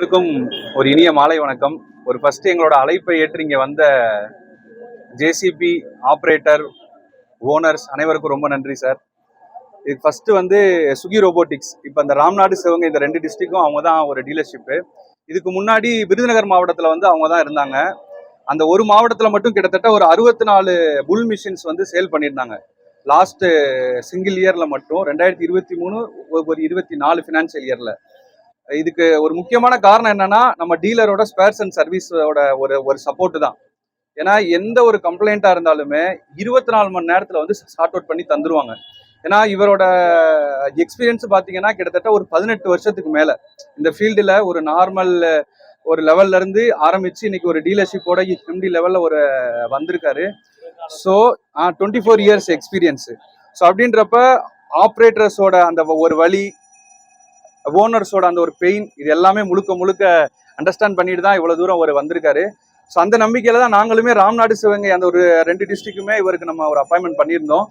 அனைவருக்கும் ஒரு இனிய மாலை வணக்கம். ஃபர்ஸ்ட் எங்களோட அழைப்பை ஏற்று இங்கே வந்த ஜேசிபி ஆப்ரேட்டர் ஓனர்ஸ் அனைவருக்கும் ரொம்ப நன்றி சார். இது ஃபர்ஸ்ட் சுகி ரோபோட்டிக்ஸ் இப்போ இந்த ராம்நாடு சிவகங்கை இந்த 2 டிஸ்ட்ரிக்டும் அவங்க தான் ஒரு டீலர்ஷிப்பு. இதுக்கு முன்னாடி விருதுநகர் மாவட்டத்தில் அவங்க தான் இருந்தாங்க. அந்த ஒரு மாவட்டத்தில் மட்டும் கிட்டத்தட்ட ஒரு 64 புல் மிஷின்ஸ் சேல் பண்ணியிருந்தாங்க. லாஸ்ட் சிங்கிள் இயரில் மட்டும் 2023 ஒரு 24 ஃபினான்ஷியல் இயரில். இதுக்கு ஒரு முக்கியமான காரணம் என்னன்னா, நம்ம டீலரோட ஸ்பேர்ஸ் அண்ட் சர்வீஸோட ஒரு சப்போர்ட் தான். ஏன்னா எந்த ஒரு கம்ப்ளைண்டா இருந்தாலுமே 24 மணி நேரத்தில் சார்ட் அவுட் பண்ணி தந்துருவாங்க. ஏன்னா இவரோட எக்ஸ்பீரியன்ஸ் பார்த்தீங்கன்னா கிட்டத்தட்ட ஒரு 18 வருஷத்துக்கு மேலே இந்த ஃபீல்டில் ஒரு நார்மல் ஒரு லெவல்ல இருந்து ஆரம்பிச்சு இன்னைக்கு ஒரு டீலர்ஷிப்போட எம்டி லெவலில் வந்திருக்காரு. So 24 years experience. ஸோ அப்படின்றப்ப ஆப்ரேட்டர்ஸோட அந்த ஒரு வழி, ஓனர்ஸோட அந்த ஒரு பெயின், இது எல்லாமே முழுக்க அண்டர்ஸ்டாண்ட் பண்ணிட்டு தான் இவ்வளோ தூரம் வந்திருக்காரு. ஸோ அந்த நம்பிக்கையில தான் நாங்களுமே ராம்நாடு சிவகங்கை அந்த ஒரு 2 டிஸ்ட்ரிக்ட்டுமே இவருக்கு நம்ம ஒரு அப்பாயின்மெண்ட் பண்ணியிருந்தோம்.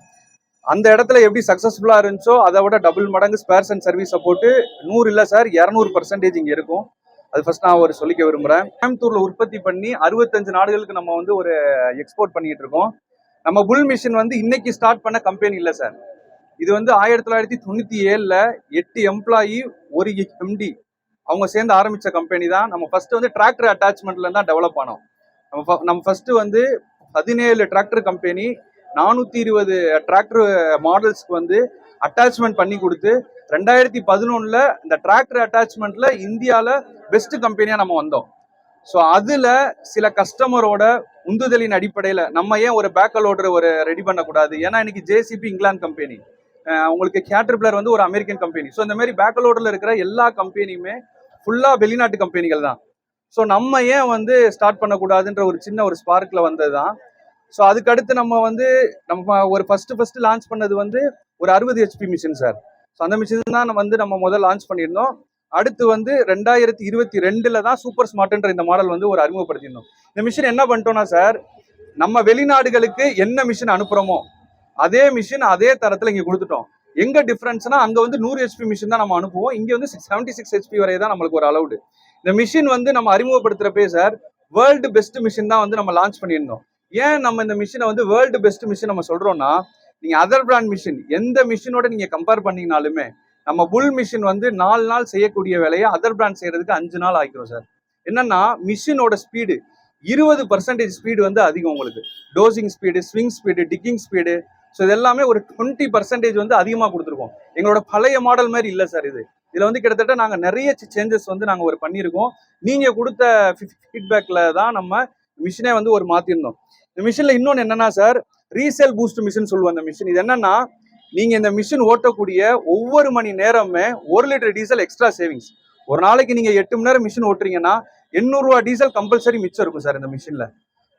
அந்த இடத்துல எப்படி சக்ஸஸ்ஃபுல்லாக இருந்துச்சோ அதை விட டபுள் மடங்கு ஸ்பேர்ஸ் அண்ட் சர்வீஸ் சப்போர்ட்டு 100 இல்லை சார் 200% இங்கே இருக்கும். அது ஃபர்ஸ்ட் நான் சொல்லிக்க விரும்புகிறேன். கோயம்புத்தூர்ல உற்பத்தி பண்ணி 65 நாடுகளுக்கு நம்ம ஒரு எக்ஸ்போர்ட் பண்ணிட்டு இருக்கோம். நம்ம புல் மிஷின் இன்னைக்கு ஸ்டார்ட் பண்ண கம்பெனி இல்லை சார். இது 1997ல் 8 எம்ப்ளாயி 1 எம்டி அவங்க சேர்ந்து ஆரம்பிச்ச கம்பெனி தான். நம்ம ஃபர்ஸ்ட் டிராக்டர் அட்டாச்மெண்ட்ல தான் டெவலப் ஆனோம். நம்ம ஃபர்ஸ்ட் 17 டிராக்டர் கம்பெனி 420 டிராக்டர் மாடல்ஸ்க்கு அட்டாச்மெண்ட் பண்ணி கொடுத்து 2011ல் இந்த டிராக்டர் அட்டாச்மெண்ட்ல இந்தியாவில் பெஸ்ட் கம்பெனியா நம்ம வந்தோம். ஸோ அதுல சில கஸ்டமரோட உந்துதலின் அடிப்படையில் நம்ம ஏன் ஒரு பேக் லோடர் ரெடி பண்ணக்கூடாது? ஏன்னா இன்னைக்கு ஜேசிபி இங்கிலாந்து கம்பெனி, உங்களுக்கு கேட்டர்பில்லர் ஒரு அமெரிக்கன் கம்பெனி. ஸோ இந்த மாதிரி பேக் லோடர்ல இருக்கிற எல்லா கம்பெனியுமே ஃபுல்லா வெளிநாட்டு கம்பெனிகள் தான். ஸோ நம்ம ஏன் ஸ்டார்ட் பண்ணக்கூடாதுன்ற ஒரு சின்ன ஒரு ஸ்பார்க்ல வந்தது தான். ஸோ அதுக்கடுத்து நம்ம ஒரு ஃபர்ஸ்ட் லான்ச் பண்ணது ஒரு 60 ஹெச்பி மிஷின் சார். ஸோ அந்த மிஷின் தான் நம்ம முதல் லான்ச் பண்ணியிருந்தோம். அடுத்து 2022ல் தான் சூப்பர் ஸ்மார்ட்ன்ற இந்த மாடல் ஒரு அறிமுகப்படுத்தியிருந்தோம். இந்த மிஷின் என்ன பண்ணிட்டோம்னா சார், நம்ம வெளிநாடுகளுக்கு என்ன மிஷின் அனுப்புறோமோ அதே மிஷின் அதே தரத்தில் இங்கே கொடுத்துட்டோம். எங்க டிஃபரன்ஸ்னா அங்க 100 ஹெச்பி மிஷின் தான் நம்ம அனுப்புவோம். இங்க 76 ஹெச்பி வரை தான் நம்மளுக்கு ஒரு அலவுடு. இந்த மிஷின் நம்ம அறிமுகப்படுத்துறப்பே சார் வேர்ல்டு பெஸ்ட் மிஷின் தான் நம்ம லான்ச் பண்ணியிருந்தோம். ஏன் நம்ம இந்த மிஷினை வேர்ல்டு பெஸ்ட் மிஷின் நம்ம சொல்றோம்னா, நீங்க அதர் பிராண்ட் மிஷின் எந்த மிஷினோட நீங்க கம்பேர் பண்ணீங்கனாலுமே நம்ம புல் மிஷின் 4 நாள் செய்யக்கூடிய வேலையை அதர் பிராண்ட் செய்யறதுக்கு 5 நாள் ஆகிக்கிறோம் சார். என்னன்னா மிஷினோட ஸ்பீடு 20% ஸ்பீடு அதிகம். உங்களுக்கு dosing speed, swing speed, ticking speed, so இது எல்லாமே ஒரு 20% அதிகமாக கொடுத்துருக்கோம். எங்களோட பழைய மாடல் மாதிரி இல்லை சார். இதில் கிட்டத்தட்ட நாங்கள் நிறைய சேஞ்சஸ் நாங்கள் பண்ணியிருக்கோம். நீங்கள் கொடுத்த ஃபீட்பேக்கில் தான் நம்ம மிஷினே ஒரு மாற்றிருந்தோம். இந்த மிஷினில் இன்னொன்று என்னன்னா சார், ரீசேல் பூஸ்ட் மிஷின் சொல்லுவோம். அந்த மிஷின் இது என்னன்னா, நீங்கள் இந்த மிஷின் ஓட்டக்கூடிய ஒவ்வொரு மணி நேரமே 1 லிட்டர் டீசல் எக்ஸ்ட்ரா சேவிங்ஸ். ஒரு நாளைக்கு நீங்கள் 8 மணி நேரம் மிஷின் ஓட்டுறீங்கன்னா 800 ரூபா டீசல் கம்பல்சரி மிச்சம் இருக்கும் சார் இந்த மிஷினில்.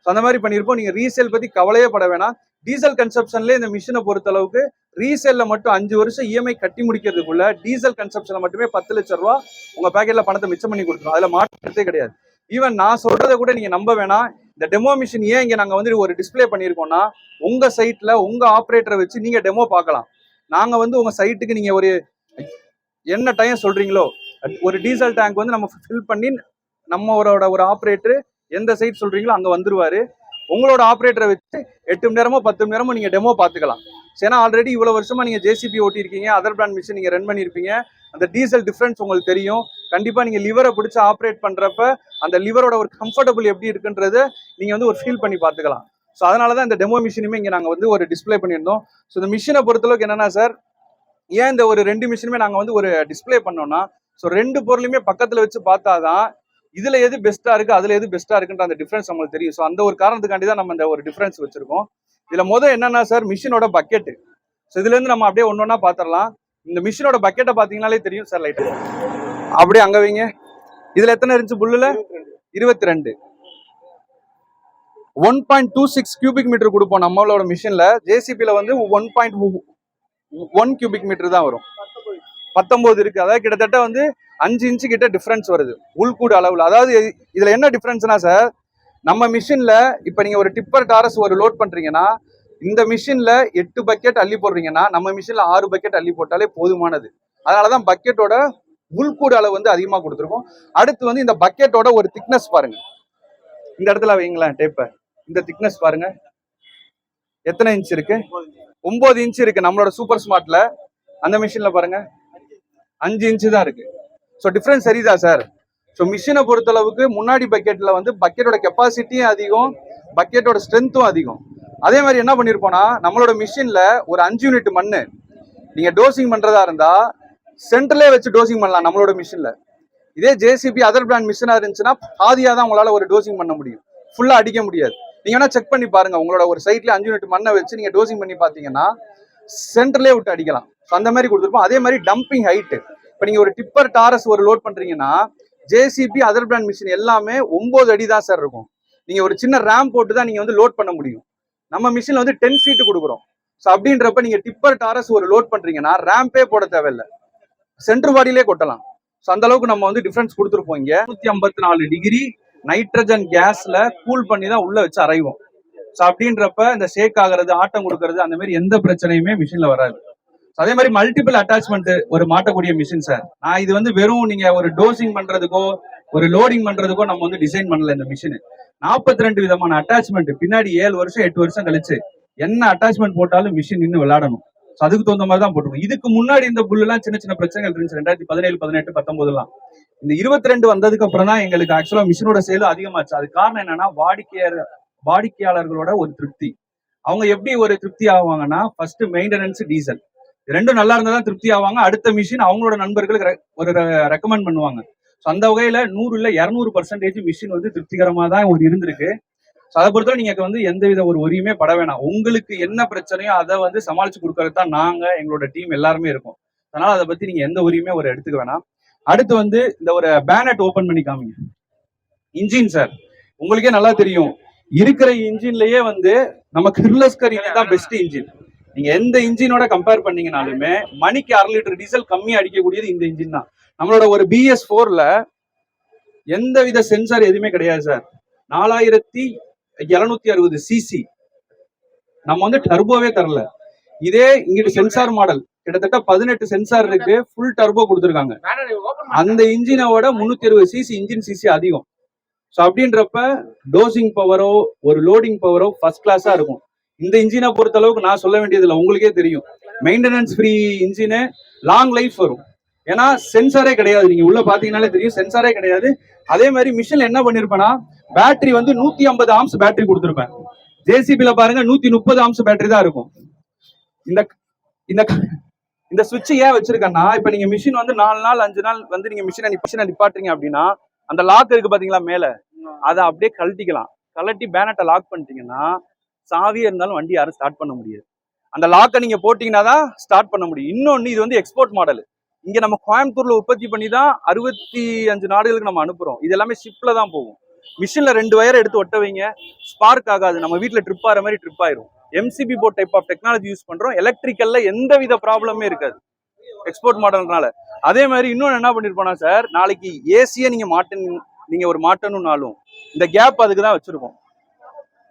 ஸோ அந்த மாதிரி பண்ணியிருப்போம். நீங்கள் ரீசேல் பற்றி கவலையே பட வேணாம். டீசல் கன்சப்ஷன்லேயே இந்த மிஷினை பொறுத்த அளவுக்கு ரீசேல்ல மட்டும் 5 வருஷம் இஎம்ஐ கட்டி முடிக்கிறதுக்குள்ள டீசல் கன்சப்ஷன்ல மட்டுமே 10 லட்சம் ரூபா உங்க பேக்கெட்ல பணத்தை மிச்சம் பண்ணி கொடுத்துரும். அதுல மாற்றத்தே கிடையாது. ஈவன் நான் சொல்றதை கூட நீங்க நம்ப வேணாம். இந்த டெமோ மிஷின் ஏன் இங்க நாங்க ஒரு டிஸ்பிளே பண்ணியிருக்கோம்னா, உங்க சைட்ல உங்க ஆப்ரேட்டரை வச்சு நீங்க டெமோ பார்க்கலாம். நாங்க உங்க சைட்டுக்கு நீங்க என்ன டைம் சொல்றீங்களோ ஒரு டீசல் டேங்க் நம்ம ஃபில் பண்ணி நம்மளோட ஒரு ஆப்ரேட்டர் எந்த சைட் சொல்றீங்களோ அங்க வந்துருவாரு. உங்களோட ஆப்ரேட்டரை வச்சு 8 மணி நேரமோ 10 மணி நேரமோ நீங்க டெமோ பார்த்துக்கலாம். ஏன்னா ஆல்ரெடி இவ்வளவு வருஷமா நீங்க ஜேசிபி ஓட்டிருக்கீங்க, அதர் பிராண்ட் மிஷின் நீங்க ரன் பண்ணிருப்பீங்க. அந்த டீசல் டிஃபரன்ஸ் உங்களுக்கு தெரியும். கண்டிப்பா நீங்க லிவரை பிடிச்சி ஆப்ரேட் பண்றப்ப அந்த லிவரோட ஒரு கம்ஃபர்டபுள் எப்படி இருக்குன்றத நீங்க ஒரு ஃபீல் பண்ணி பார்த்துக்கலாம். ஸோ அதனாலதான் இந்த டெமோ மிஷினுமே இங்க நாங்க ஒரு டிஸ்பிளே பண்ணியிருந்தோம். ஸோ இந்த மிஷினை பொறுத்தளவுக்கு என்னன்னா சார், ஏன் இந்த ஒரு 2 மிஷினுமே நாங்க ஒரு டிஸ்பிளே பண்ணோம்னா, ஸோ 2 பொருளுமே பக்கத்துல வச்சு பார்த்தாதான் இதுல எது பெஸ்டா இருக்கு அதுல எது பெஸ்டா இருக்குன்ற அந்த டிஃபரன்ஸ் நம்மளுக்கு தெரியும். ஸோ அந்த ஒரு காரணத்துக்காண்டி தான் நம்ம இந்த ஒரு டிஃபரன்ஸ் வச்சிருக்கோம். இதுல என்னன்னா சார், மிஷினோட பக்கெட். ஸோ இதுல இருந்து நம்ம அப்படியே ஒன்னொன்னா பாத்திரலாம். இந்த மிஷினோட பக்கெட்டை பாத்தீங்கன்னாலே தெரியும் சார். லைட் அப்படியே அங்க வைங்க. இதுல எத்தனை இருந்துச்சு புல்லுல? 22. 1.26 கியூபிக் மீட்டர் கொடுப்போம் நம்மளோட மிஷின்ல. ஜேசிபில 1.1 கியூபிக் மீட்டர் தான் வரும். 19 இருக்கு. அதாவது கிட்டத்தட்ட 5 இன்ச்சு கிட்ட டிஃபரன்ஸ் வருது உள்கூடு அளவுல. அதாவது இதுல என்ன டிஃபரன்ஸ்னா சார், நம்ம மிஷின்ல இப்ப நீங்க ஒரு டிப்பர் டாரஸ் லோட் பண்றீங்கன்னா, இந்த மிஷின்ல 8 பக்கெட் அள்ளி போடுறீங்கன்னா நம்ம மிஷின்ல 6 பக்கெட் அள்ளி போட்டாலே போதுமானது. அதனாலதான் பக்கெட்டோட உள்கூடு அளவு வந்து அதிகமா கொடுத்துருக்கோம். அடுத்து வந்து இந்த பக்கெட்டோட ஒரு திக்னஸ் பாருங்க, இந்த இடத்துல வைங்களேன் டேப்பை, இந்த திக்னஸ் பாருங்க எத்தனை இன்ச் இருக்கு, 9 இன்ச் இருக்கு நம்மளோட சூப்பர் ஸ்மார்ட்ல. அந்த மிஷின்ல பாருங்க 5 இன்ச்சு தான் இருக்கு. ஸோ டிஃபரன்ஸ் சரிதா சார்? ஸோ மிஷினை பொறுத்தளவுக்கு முன்னாடி பக்கெட்ல வந்து பக்கெட்டோட கெப்பாசிட்டியும் அதிகம், பக்கெட்டோட ஸ்ட்ரென்த்தும் அதிகம். அதே மாதிரி என்ன பண்ணிருப்போம்னா, நம்மளோட மிஷின்ல ஒரு 5 யூனிட் மண்ணு நீங்க டோசிங் பண்றதா இருந்தா சென்டர்லேயே வச்சு டோசிங் பண்ணலாம் நம்மளோட மிஷின்ல. இதே ஜேசிபி அதர் பிராண்ட் மிஷினா இருந்துச்சுன்னா பாதியா தான் உங்களால ஒரு டோசிங் பண்ண முடியும், ஃபுல்லா அடிக்க முடியாது. நீங்க வேணா செக் பண்ணி பாருங்க, உங்களோட ஒரு சைட்ல 5 யூனிட் மண்ணை வச்சு நீங்க டோசிங் பண்ணி பாத்தீங்கன்னா சென்டர்லேயே விட்டு அடிக்கலாம். அந்த மாதிரி கொடுத்துருப்போம். அதே மாதிரி டம்பிங் ஹைட்டு, இப்போ நீங்க ஒரு டிப்பர் டாரஸ் ஒரு லோட் பண்றீங்கன்னா ஜேசிபி அதர் பிராண்ட் மிஷின் எல்லாமே 9 அடி தான் சார் இருக்கும். நீங்க ஒரு சின்ன ரேம் போட்டு தான் நீங்க வந்து லோட் பண்ண முடியும். நம்ம மிஷின்ல வந்து 10 ஃபீட் கொடுக்குறோம். ஸோ அப்படின்றப்ப நீங்க டிப்பர் டாரஸ் ஒரு லோட் பண்றீங்கன்னா ரேம்பே போட தேவையில்லை, சென்டர் பாடியிலே கொட்டலாம். ஸோ அந்த அளவுக்கு நம்ம வந்து டிஃபரன்ஸ் கொடுத்துருப்போம். இங்க 154 டிகிரி நைட்ரஜன் கேஸ்ல கூல் பண்ணி தான் உள்ள வச்சு அரைவோம். ஸோ அப்படின்றப்ப இந்த ஷேக் ஆகிறது, ஆட்டம் கொடுக்கறது, அந்த மாதிரி எந்த பிரச்சனையுமே மிஷின்ல வராது. அதே மாதிரி மல்டிபிள் அட்டாச்மெண்ட் ஒரு மாட்டக்கூடிய மிஷின் சார். நான் இது வந்து வெறும் நீங்க ஒரு டோசிங் பண்றதுக்கோ ஒரு லோடிங் பண்றதுக்கோ நம்ம வந்து டிசைன் பண்ணல. இந்த மிஷின் 42 விதமான அட்டாச்மெண்ட், பின்னாடி 7 வருஷம் 8 வருஷம் கழிச்சு என்ன அட்டாச்மெண்ட் போட்டாலும் மிஷின் இன்னும் விளையாடணும். அதுக்கு தகுந்த மாதிரி தான் போட்டுருக்கோம். இதுக்கு முன்னாடி இந்த புல்லாம் சின்ன சின்ன பிரச்சனைகள் இருந்துச்சு 2017, 18, 19 இந்த 22 வந்ததுக்கு அப்புறம் தான் எங்களுக்கு ஆக்சுவலா மிஷினோட சேலும் அதிகமாச்சு. அது காரணம் என்னன்னா வாடிக்கையாளர்களோட ஒரு திருப்தி. அவங்க எப்படி ஒரு திருப்தி ஆவாங்கன்னா, ஃபர்ஸ்ட் மெயின்டெனன்ஸ், டீசல் ரெண்டும் நல்லா இருந்தா தான் திருப்தி ஆவாங்க. அடுத்த மிஷின் அவங்களோட நண்பர்களுக்கு ஒரு ரெக்கமெண்ட் பண்ணுவாங்க. ஸோ அந்த வகையில 100 200% மிஷின் வந்து திருப்திகரமா தான் ஒரு இருந்திருக்கு. ஸோ அதை பொறுத்தவரை நீங்க வந்து எந்தவித ஒரு ஒரியுமே பட வேணாம். உங்களுக்கு என்ன பிரச்சனையோ அதை வந்து சமாளிச்சு கொடுக்கறது தான் நாங்க, எங்களோட டீம் எல்லாருமே இருக்கும். அதனால அதை பத்தி நீங்க எந்த ஒரியுமே ஒரு எடுத்துக்க வேணாம். அடுத்து வந்து இந்த ஒரு பேனட் ஓபன் பண்ணி காமிங்க. இன்ஜின் சார் உங்களுக்கே நல்லா தெரியும், இருக்கிற இன்ஜின்லயே வந்து நம்ம கிர்லஸ்கர் இன்ஜின் தான் பெஸ்ட் இன்ஜின். நீங்க எந்த இன்ஜினோட கம்பேர் பண்ணீங்கனாலுமே மணிக்கு 1/2 லிட்டர் டீசல் கம்மியா அடிக்கக்கூடியது இந்த இன்ஜின் தான். நம்மளோட ஒரு BS4ல எந்த வித சென்சார் எதுவுமே கிடையாது சார். 4760 சிசி. நம்ம வந்து டர்போவே தரல. இதே இங்கிட்ட சென்சார் மாடல் கிட்டத்தட்ட 18 சென்சார் இருக்கு, ஃபுல் டர்போ கொடுத்துருக்காங்க. அந்த இன்ஜினோட 360 சிசி இன்ஜின் சிசி அதிகம். ஸோ அப்படின்றப்ப டோசிங் பவரோ ஒரு லோடிங் பவரோ ஃபர்ஸ்ட் கிளாஸா இருக்கும். இந்த இன்ஜினை பொறுத்த அளவுக்கு நான் சொல்ல வேண்டியது இல்லை, உங்களுக்கே தெரியும். Maintenance free engine, long life வரும். ஏன்னா சென்சாரே கிடையாது, நீங்க உள்ள பாத்தீங்கன்னாலே தெரியும் சென்சாரே கிடையாது. அதே மாதிரி மிஷின்ல என்ன பண்ணிருப்பேன்னா, பேட்டரி வந்து 150 ஆம்ஸ் பேட்டரி கொடுத்துருப்பேன். ஜேசிபில பாருங்க 130 ஆம்ஸ் பேட்டரி தான் இருக்கும். இந்த இந்த இந்த சுவிட்ச் ஏன் வச்சிருக்கேன்னா, இப்ப நீங்க மிஷின் வந்து 4 நாள் 5 நாள் வந்து நீங்க மிஷினை நிப்பாட்டுறீங்க அப்படின்னா, அந்த லாக் இருக்கு பாத்தீங்களா மேல, அதை அப்படியே கழட்டிக்கலாம். கழட்டி பேனட்டை லாக் பண்ணிட்டீங்கன்னா சாவியே இருந்தாலும் வண்டி யாரும் ஸ்டார்ட் பண்ண முடியாது. அந்த லாக்கை நீங்க போட்டீங்கன்னா தான் ஸ்டார்ட் பண்ண முடியும். இன்னொன்னு, இது வந்து எக்ஸ்போர்ட் மாடல். இங்க நம்ம கோயம்புத்தூர்ல உற்பத்தி பண்ணி தான் 65 நாடுகளுக்கு நம்ம அனுப்புறோம். இது எல்லாமே ஷிப்ல தான் போகும். மிஷின்ல 2 வயர் எடுத்து ஒட்ட வைங்க, ஸ்பார்க் ஆகாது. நம்ம வீட்டுல ட்ரிப் ஆகிற மாதிரி ட்ரிப் ஆயிரும். MCB board type of technology use பண்றோம். எலக்ட்ரிக்கல்ல எந்த வித ப்ராப்ளமே இருக்காது எக்ஸ்போர்ட் மாடல்னால. அதே மாதிரி இன்னொன்னு என்ன பண்ணிருப்போம்னா சார், நாளைக்கு ஏசியை நீங்க ஒரு மாட்டணும்னாலும் இந்த கேப் அதுக்கு தான் வச்சிருக்கோம்.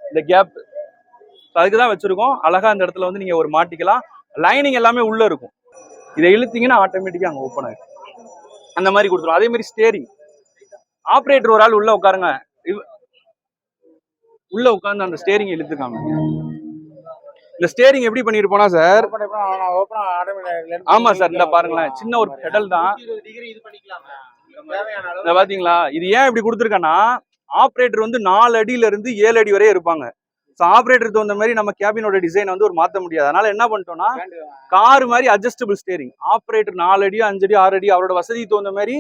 இந்த கேப் அதுக்கு தான் வச்சிருக்கோம். அழகா இந்த இடத்துல வந்து நீங்க ஒரு மாட்டிக்கலாம். லைனிங் எல்லாமே உள்ள இருக்கும். இதை இழுத்தீங்கன்னா ஆட்டோமேட்டிக்கா அங்க ஓப்பன் ஆயிடும். அந்த மாதிரி கொடுத்துரும். அதே மாதிரி ஸ்டேரிங், ஆப்ரேட்டர் ஒரு ஆள் உள்ள உட்காருங்க, உள்ள உட்கார்ந்து அந்த ஸ்டேரிங் இழுத்துக்காம. இந்த ஸ்டேரிங் எப்படி பண்ணிருப்போம்னா சார், ஆமா சார், இந்த பாருங்களேன், சின்ன ஒரு பெடல் தான். பாத்தீங்களா, இது ஏன் இப்படி கொடுத்துருக்கேன்னா, ஆப்ரேட்டர் வந்து 4 அடியில இருந்து 7 அடி வரை இருப்பாங்க. ஆப்ரேட்டர் தகுந்த மாதிரி நம்ம கேபினோட டிசைன் வந்து ஒரு மாற்ற முடியாது. அதனால என்ன பண்ணிட்டோம்னா, கார் மாதிரி அட்ஜஸ்டபிள் ஸ்டேரிங். ஆப்ரேட்டர் 4 அடி 5 அடி 6 அடி அவரோட வசதிக்கு தகுந்த மாதிரி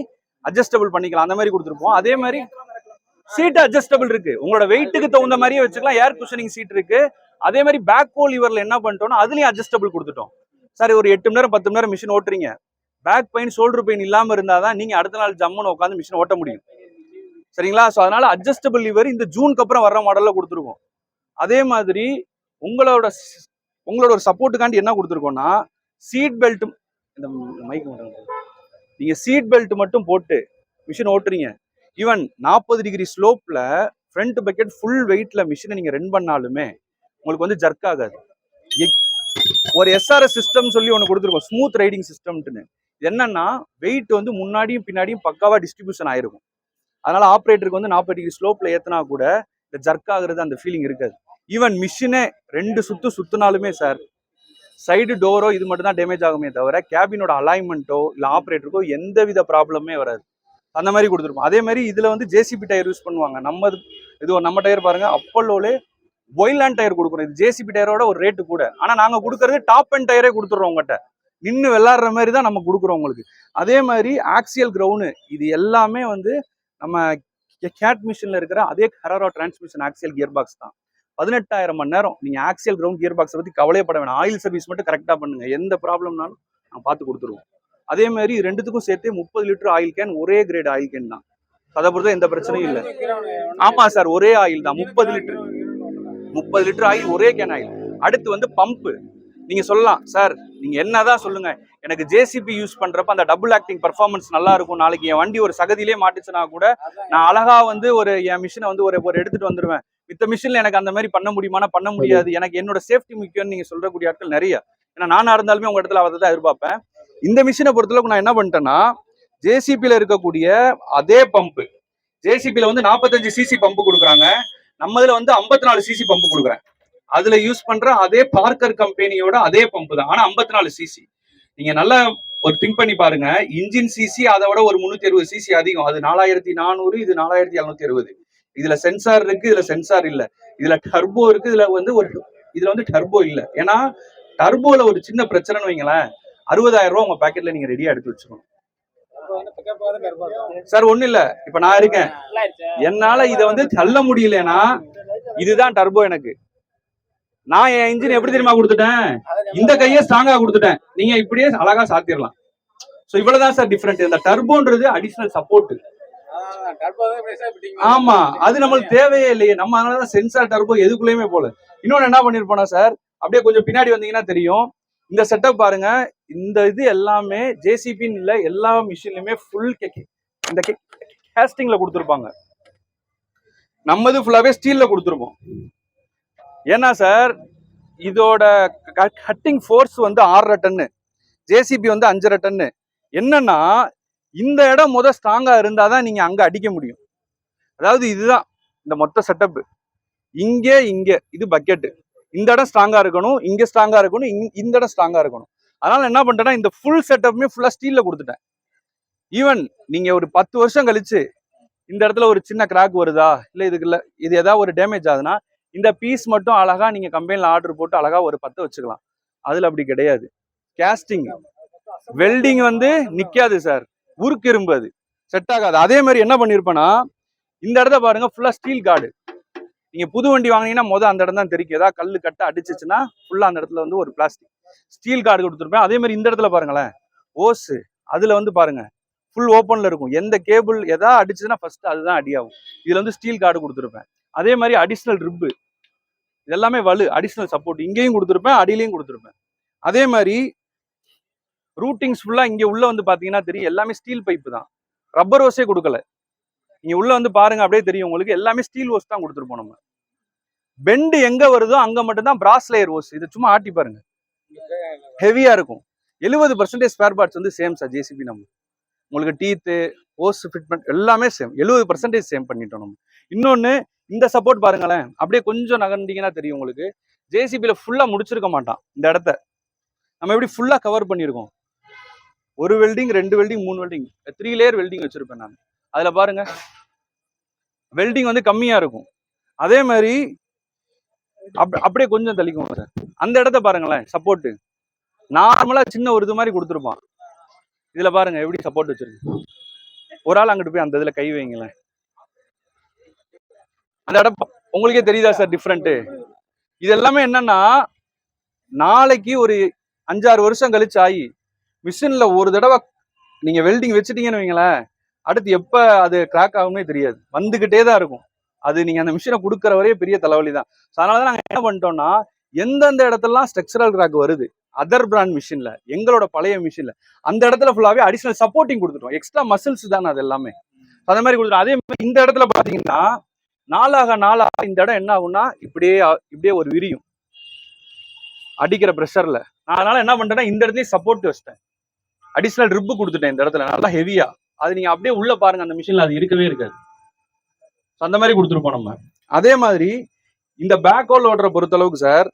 அட்ஜஸ்டபிள் பண்ணிக்கலாம். அந்த மாதிரி கொடுத்துருப்போம். அதே மாதிரி சீட் அட்ஜஸ்டபிள் இருக்கு, உங்களோட வெயிட்டுக்கு தகுந்த மாதிரியே வச்சுக்கலாம். ஏர் குஷனிங் சீட் இருக்கு. அதே மாதிரி பேக் போ லிவர்ல என்ன பண்ணிட்டோம்னா அதுலயும் அட்ஜஸ்டபிள் கொடுத்துட்டோம். சார் ஒரு 8 மணி நேரம் 10 மணி நேரம் மிஷின் ஓட்டுறீங்க, பேக் பெயின் ஷோல்டர் பெயின் இல்லாம இருந்தாதான் நீங்க அடுத்த நாள் ஜம்முன்னு உட்காந்து மிஷின் ஓட்ட முடியும். சரிங்களா? ஸோ அதனால அட்ஜஸ்டபிள் லிவர் இந்த ஜூனுக்கு அப்புறம் வர்ற மாடல்ல கொடுத்துருக்கோம். அதே மாதிரி உங்களோட ஒரு சப்போர்ட்டுக்காண்டி என்ன கொடுத்துருக்கோம்னா, சீட் பெல்ட், இந்த மைக் மட்டும் நீங்க சீட் பெல்ட் மட்டும் போட்டு மிஷின் ஓட்டுறீங்க. ஈவன் 40 டிகிரி ஸ்லோப்ல ஃப்ரண்ட் பக்கெட் ஃபுல் வெயிட்ல மிஷினை நீங்க ரன் பண்ணாலுமே உங்களுக்கு வந்து ஜர்க் ஆகாது. ஒரு SRS சிஸ்டம் சொல்லி ஒன்று கொடுத்துருக்கோம், ஸ்மூத் ரைடிங் சிஸ்டம்னு. என்னன்னா வெயிட் வந்து முன்னாடியும் பின்னாடியும் பக்காவா டிஸ்ட்ரிபியூஷன் ஆயிருக்கும். அதனால ஆப்ரேட்டருக்கு வந்து 40 டிகிரி ஸ்லோப்ல ஏத்தினா கூட இந்த ஜர்க் ஆகுறது அந்த ஃபீலிங் இருக்காது. ஈவன் மிஷினே 2 சுத்துனாலுமே சார் சைடு டோரோ இது மட்டும் தான் டேமேஜ் ஆகுமே தவிர கேபினோட அலைன்மெண்ட்டோ இல்லை ஆப்ரேட்டருக்கோ எந்த வித ப்ராப்ளமே வராது. அந்த மாதிரி கொடுத்துருப்போம். அதே மாதிரி இதுல வந்து ஜேசிபி டயர் யூஸ் பண்ணுவாங்க. நம்ம டயர் பாருங்க, அப்போலோலே பொய்லாண்ட் டயர் கொடுக்குறோம். இது ஜேசிபி டயரோட ஒரு ரேட்டு கூட. ஆனா நாங்க கொடுக்கறது டாப் அண்ட் டயரே கொடுத்துறோம். உங்ககிட்ட நின்று விளையாடுற மாதிரி தான் நம்ம கொடுக்குறோம் உங்களுக்கு. அதே மாதிரி ஆக்சியல் கிரவுண்டு இது எல்லாமே வந்து நம்ம கேட் மிஷின்ல இருக்கிற அதே கராரோ டிரான்ஸ்மிஷன் ஆக்சியல் கியர் பாக்ஸ் தான். 18,000 மணி நேரம் நீங்க ஆக்சியல் கிரவுண்ட் கியர் பாக்ஸை பத்தி கவலையப்பட வேணாம். ஆயில் சர்வீஸ் மட்டும் கரெக்டா பண்ணுங்க, எந்த ப்ராப்ளம்னாலும் நான் பார்த்து கொடுத்துருவோம். அதே மாதிரி ரெண்டுத்துக்கும் சேர்த்து 30 லிட்டர் ஆயில் கேன், ஒரே கிரேட் ஆயில் கேன் தான். அதை பொறுத்த எந்த பிரச்சனையும் இல்லை. ஆமா சார், ஒரே ஆயில் தான். 30 லிட்டர் ஆயில், ஒரே கேன் ஆயில். அடுத்து வந்து பம்பு. நீங்க சொல்லலாம் சார், நீங்க என்னதான் சொல்லுங்க, எனக்கு ஜேசிபி யூஸ் பண்றப்ப அந்த டபுள் ஆக்டிங் பர்ஃபார்மன்ஸ் நல்லா இருக்கும். நாளைக்கு என் வண்டி ஒரு சகதியிலே மாட்டுச்சுன்னா கூட நான் அழகா வந்து என் மிஷினை வந்து ஒரு எடுத்துட்டு வந்துருவேன். மித்த மிஷின்ல எனக்கு அந்த மாதிரி பண்ண முடியுமானா பண்ண முடியாது. எனக்கு என்னோட சேஃப்டி முக்கியம்னு நீங்க சொல்றக்கூடிய ஆட்கள் நிறைய. ஏன்னா நானா இருந்தாலுமே உங்க இடத்துல அதை தான் எதிர்பார்ப்பேன். இந்த மிஷினை பொறுத்தளவுக்கு நான் என்ன பண்ணிட்டேன்னா, ஜேசிபில இருக்கக்கூடிய அதே பம்பு, ஜேசிபில வந்து 45 சிசி பம்பு கொடுக்குறாங்க, நம்ம இதுல வந்து 54 சிசி பம்பு கொடுக்குறேன். அதுல யூஸ் பண்ற அதே பார்க்கர் கம்பெனியோட அதே பம்பு தான், ஆனா 54 சிசி. நீங்க நல்லா ஒரு திங்க் பண்ணி பாருங்க, இன்ஜின் சிசி அதை விட ஒரு 360 சிசி அதிகம். அது 4400, இது 4760. இதுல சென்சார் இருக்கு, இதுல சென்சார் இல்ல. இதுல டர்போ இருக்கு, இதுல வந்து டர்போ இல்ல. ஏன்னா டர்போல ஒரு சின்ன பிரச்சனைன்னு வைங்களேன், 60,000 ரூபாய் உங்க பாக்கெட்ல நீங்க ரெடியா எடுத்து வச்சுக்கணும். சார் ஒண்ணு இல்ல, இப்ப நான் இருக்கேன், என்னால இதை வந்து தள்ள முடியலன்னா இதுதான் டர்போ. எனக்கு நான் என் இன்ஜின் எப்படி தெரியுமா கொடுத்துட்டேன், இந்த கையை ஸ்ட்ராங்கா கொடுத்துட்டேன். நீங்க இப்படியே அழகா சாத்திரலாம். சோ இவ்வளவுதான் சார் டிஃபரெண்ட். இந்த டர்போன்றது அடிஷனல் சப்போர்ட். ஆமா, அது நம்மளுக்கு தேவையே இல்லையே. நம்ம அதனாலதான் சென்சார் டர்போ எதுக்குள்ளயுமே போல. இன்னொன்னு என்ன பண்ணிருப்போம்னா சார், அப்படியே கொஞ்சம் பின்னாடி வந்தீங்கன்னா தெரியும். இந்த செட்டப் பாருங்க, இந்த இது எல்லாமே ஜேசிபின்னு இல்ல, எல்லா மிஷின்லயுமே ஃபுல் இந்த கேஸ்டிங்ல கொடுத்துருப்பாங்க. நம்மது ஃபுல்லாவே ஸ்டீல்ல கொடுத்துருப்போம். ஏன்னா சார், இதோட கட்டிங் ஃபோர்ஸ் வந்து 6.5 டன்னு, ஜேசிபி வந்து 5.5 டன்னு. என்னன்னா இந்த இடம் ஸ்ட்ராங்கா இருந்தாதான் நீங்க அங்க அடிக்க முடியும். அதாவது இதுதான் இந்த மொத்த செட்டப். இங்க இது பக்கெட், இந்த இடம் ஸ்ட்ராங்கா இருக்கணும், இங்க ஸ்ட்ராங்கா இருக்கணும், இந்த இடம் ஸ்ட்ராங்கா இருக்கணும். அதனால என்ன பண்ணிட்டேன்னா, இந்த ஃபுல் செட்டப்புமே ஃபுல்லா ஸ்டீல்ல கொடுத்துட்டேன். ஈவன் நீங்க ஒரு 10 வருஷம் கழிச்சு இந்த இடத்துல ஒரு சின்ன கிராக் வருதா, இல்ல இது ஏதாவது ஒரு டேமேஜ் ஆகுதுன்னா, இந்த பீஸ் மட்டும் அழகா நீங்க கம்பெனில ஆர்டர் போட்டு அழகா ஒரு 10 வச்சுக்கலாம். அதுல அப்படி கிடையாது. கேஸ்டிங் வெல்டிங் வந்து நிக்காது சார், உருக்கு இரும்பு, அது செட் ஆகாது. அதே மாதிரி என்ன பண்ணிருப்பேன்னா, இந்த இடத்த பாருங்க, ஃபுல்லா ஸ்டீல் கார்டு. நீங்க புது வண்டி வாங்கினீங்கன்னா அந்த இடம் தான் தெரியும். ஏதாவது கல்லு கட்ட அடிச்சிச்சுன்னா ஃபுல்லா அந்த இடத்துல வந்து ஒரு பிளாஸ்டிக் ஸ்டீல் கார்டு கொடுத்துருப்பேன். அதே மாதிரி இந்த இடத்துல பாருங்களேன், ஓஸ் அதுல வந்து பாருங்க ஃபுல் ஓப்பன்ல இருக்கும். எந்த கேபிள் எதாவது அடிச்சுன்னா ஃபர்ஸ்ட் அதுதான் அடியாகும். இதுல வந்து ஸ்டீல் கார்டு கொடுத்துருப்பேன். அதே மாதிரி அடிஷனல் ரிப்பு, இதெல்லாமே அடிஷனல் சப்போர்ட் இங்கேயும் கொடுத்துருப்பேன், அடியிலையும் கொடுத்துருப்பேன். அதே மாதிரி ரூட்டிங்ஸ் ஃபுல்லா இங்க உள்ள வந்து பாத்தீங்கன்னா தெரியும், எல்லாமே ஸ்டீல் பைப்பு தான், ரப்பர் ஓஸே கொடுக்கல. நீங்க உள்ள வந்து பாருங்க, அப்படியே தெரியும் உங்களுக்கு, எல்லாமே ஸ்டீல் ஓஸ் தான் கொடுத்துருப்போம். நம்ம பெண்டு எங்க வருதோ அங்க மட்டும்தான் பிராஸ் லேயர் ஓஸ். இது சும்மா ஆட்டி பாருங்க, ஹெவியா இருக்கும். 70% ஸ்பேர் பார்ட்ஸ் வந்து சேம் சார் ஜேசிபி. நம்ம உங்களுக்கு டீத்து, ஓஸ் ஃபிட்மெண்ட் எல்லாமே சேம், 70% சேம் பண்ணிட்டோம் நம்ம. இன்னொன்னு, இந்த சப்போர்ட் பாருங்களேன், அப்படியே கொஞ்சம் நகர்ந்தீங்கன்னா தெரியும் உங்களுக்கு, ஜேசிபில ஃபுல்லா முடிச்சிருக்க மாட்டான். இந்த இடத்த நம்ம எப்படி ஃபுல்லா கவர் பண்ணியிருக்கோம். ஒரு welding, 2 welding, 3 welding, 3 layer welding வச்சிருப்பேன் நான். அதுல பாருங்க வெல்டிங் வந்து கம்மியா இருக்கும். அதே மாதிரி அப்படியே கொஞ்சம் தள்ளிக்கும் சார். அந்த இடத்த பாருங்களேன், சப்போர்ட் நார்மலா சின்ன ஒரு இது மாதிரி கொடுத்துருப்பான். இதுல பாருங்க எப்படி சப்போர்ட் வச்சிருக்கு. ஒரு ஆள் அங்கிட்டு போய் அந்த இதுல கை வைங்களேன், அந்த இடம் உங்களுக்கே தெரியுதா சார் டிஃப்ரெண்ட். இது எல்லாமே என்னன்னா, நாளைக்கு ஒரு 5-6 வருஷம் கழிச்சு ஆகி மிஷின்ல ஒரு தடவை நீங்க வெல்டிங் வச்சுட்டீங்கன்னு வைங்களேன், அடுத்து எப்ப அது கிராக் ஆகுமே தெரியாது, வந்துகிட்டே தான் இருக்கும். அது நீங்க அந்த மிஷினை கொடுக்குற வரையே பெரிய தலைவலி தான். அதனாலதான் நாங்க என்ன பண்ணிட்டோம்னா, எந்தெந்த இடத்துலலாம் ஸ்ட்ரக்சரல் கிராக் வருது அதர் பிராண்ட் மிஷின்ல, எங்களோட பழைய மிஷின்ல அந்த இடத்துல ஃபுல்லாவே அடிஷனல் சப்போர்ட்டிங் கொடுத்துட்டோம். எக்ஸ்ட்ரா மசில்ஸ் தான் அது எல்லாமே, அந்த மாதிரி கொடுத்துட்டோம். அதே மாதிரி இந்த இடத்துல பாத்தீங்கன்னா, நாளாக இந்த இடம் என்ன ஆகும்னா, இப்படியே ஒரு விரியும் அடிக்கிற ப்ரெஷர்ல. அதனால என்ன பண்ணிட்டேன்னா, இந்த இடத்துலயும் சப்போர்ட் வச்சிட்டேன். அடிஷனல் ரிப்பு கொடுத்துட்டேன் இந்த இடத்துல நல்லா ஹெவியா. அது நீங்க அப்படியே உள்ள பாருங்க, அந்த மிஷின்ல அது இருக்கவே இருக்காது. அந்த மாதிரி கொடுத்துருப்போம் நம்ம. அதே மாதிரி இந்த பேக் ஹோல் ஓடுற பொறுத்த அளவுக்கு சார்,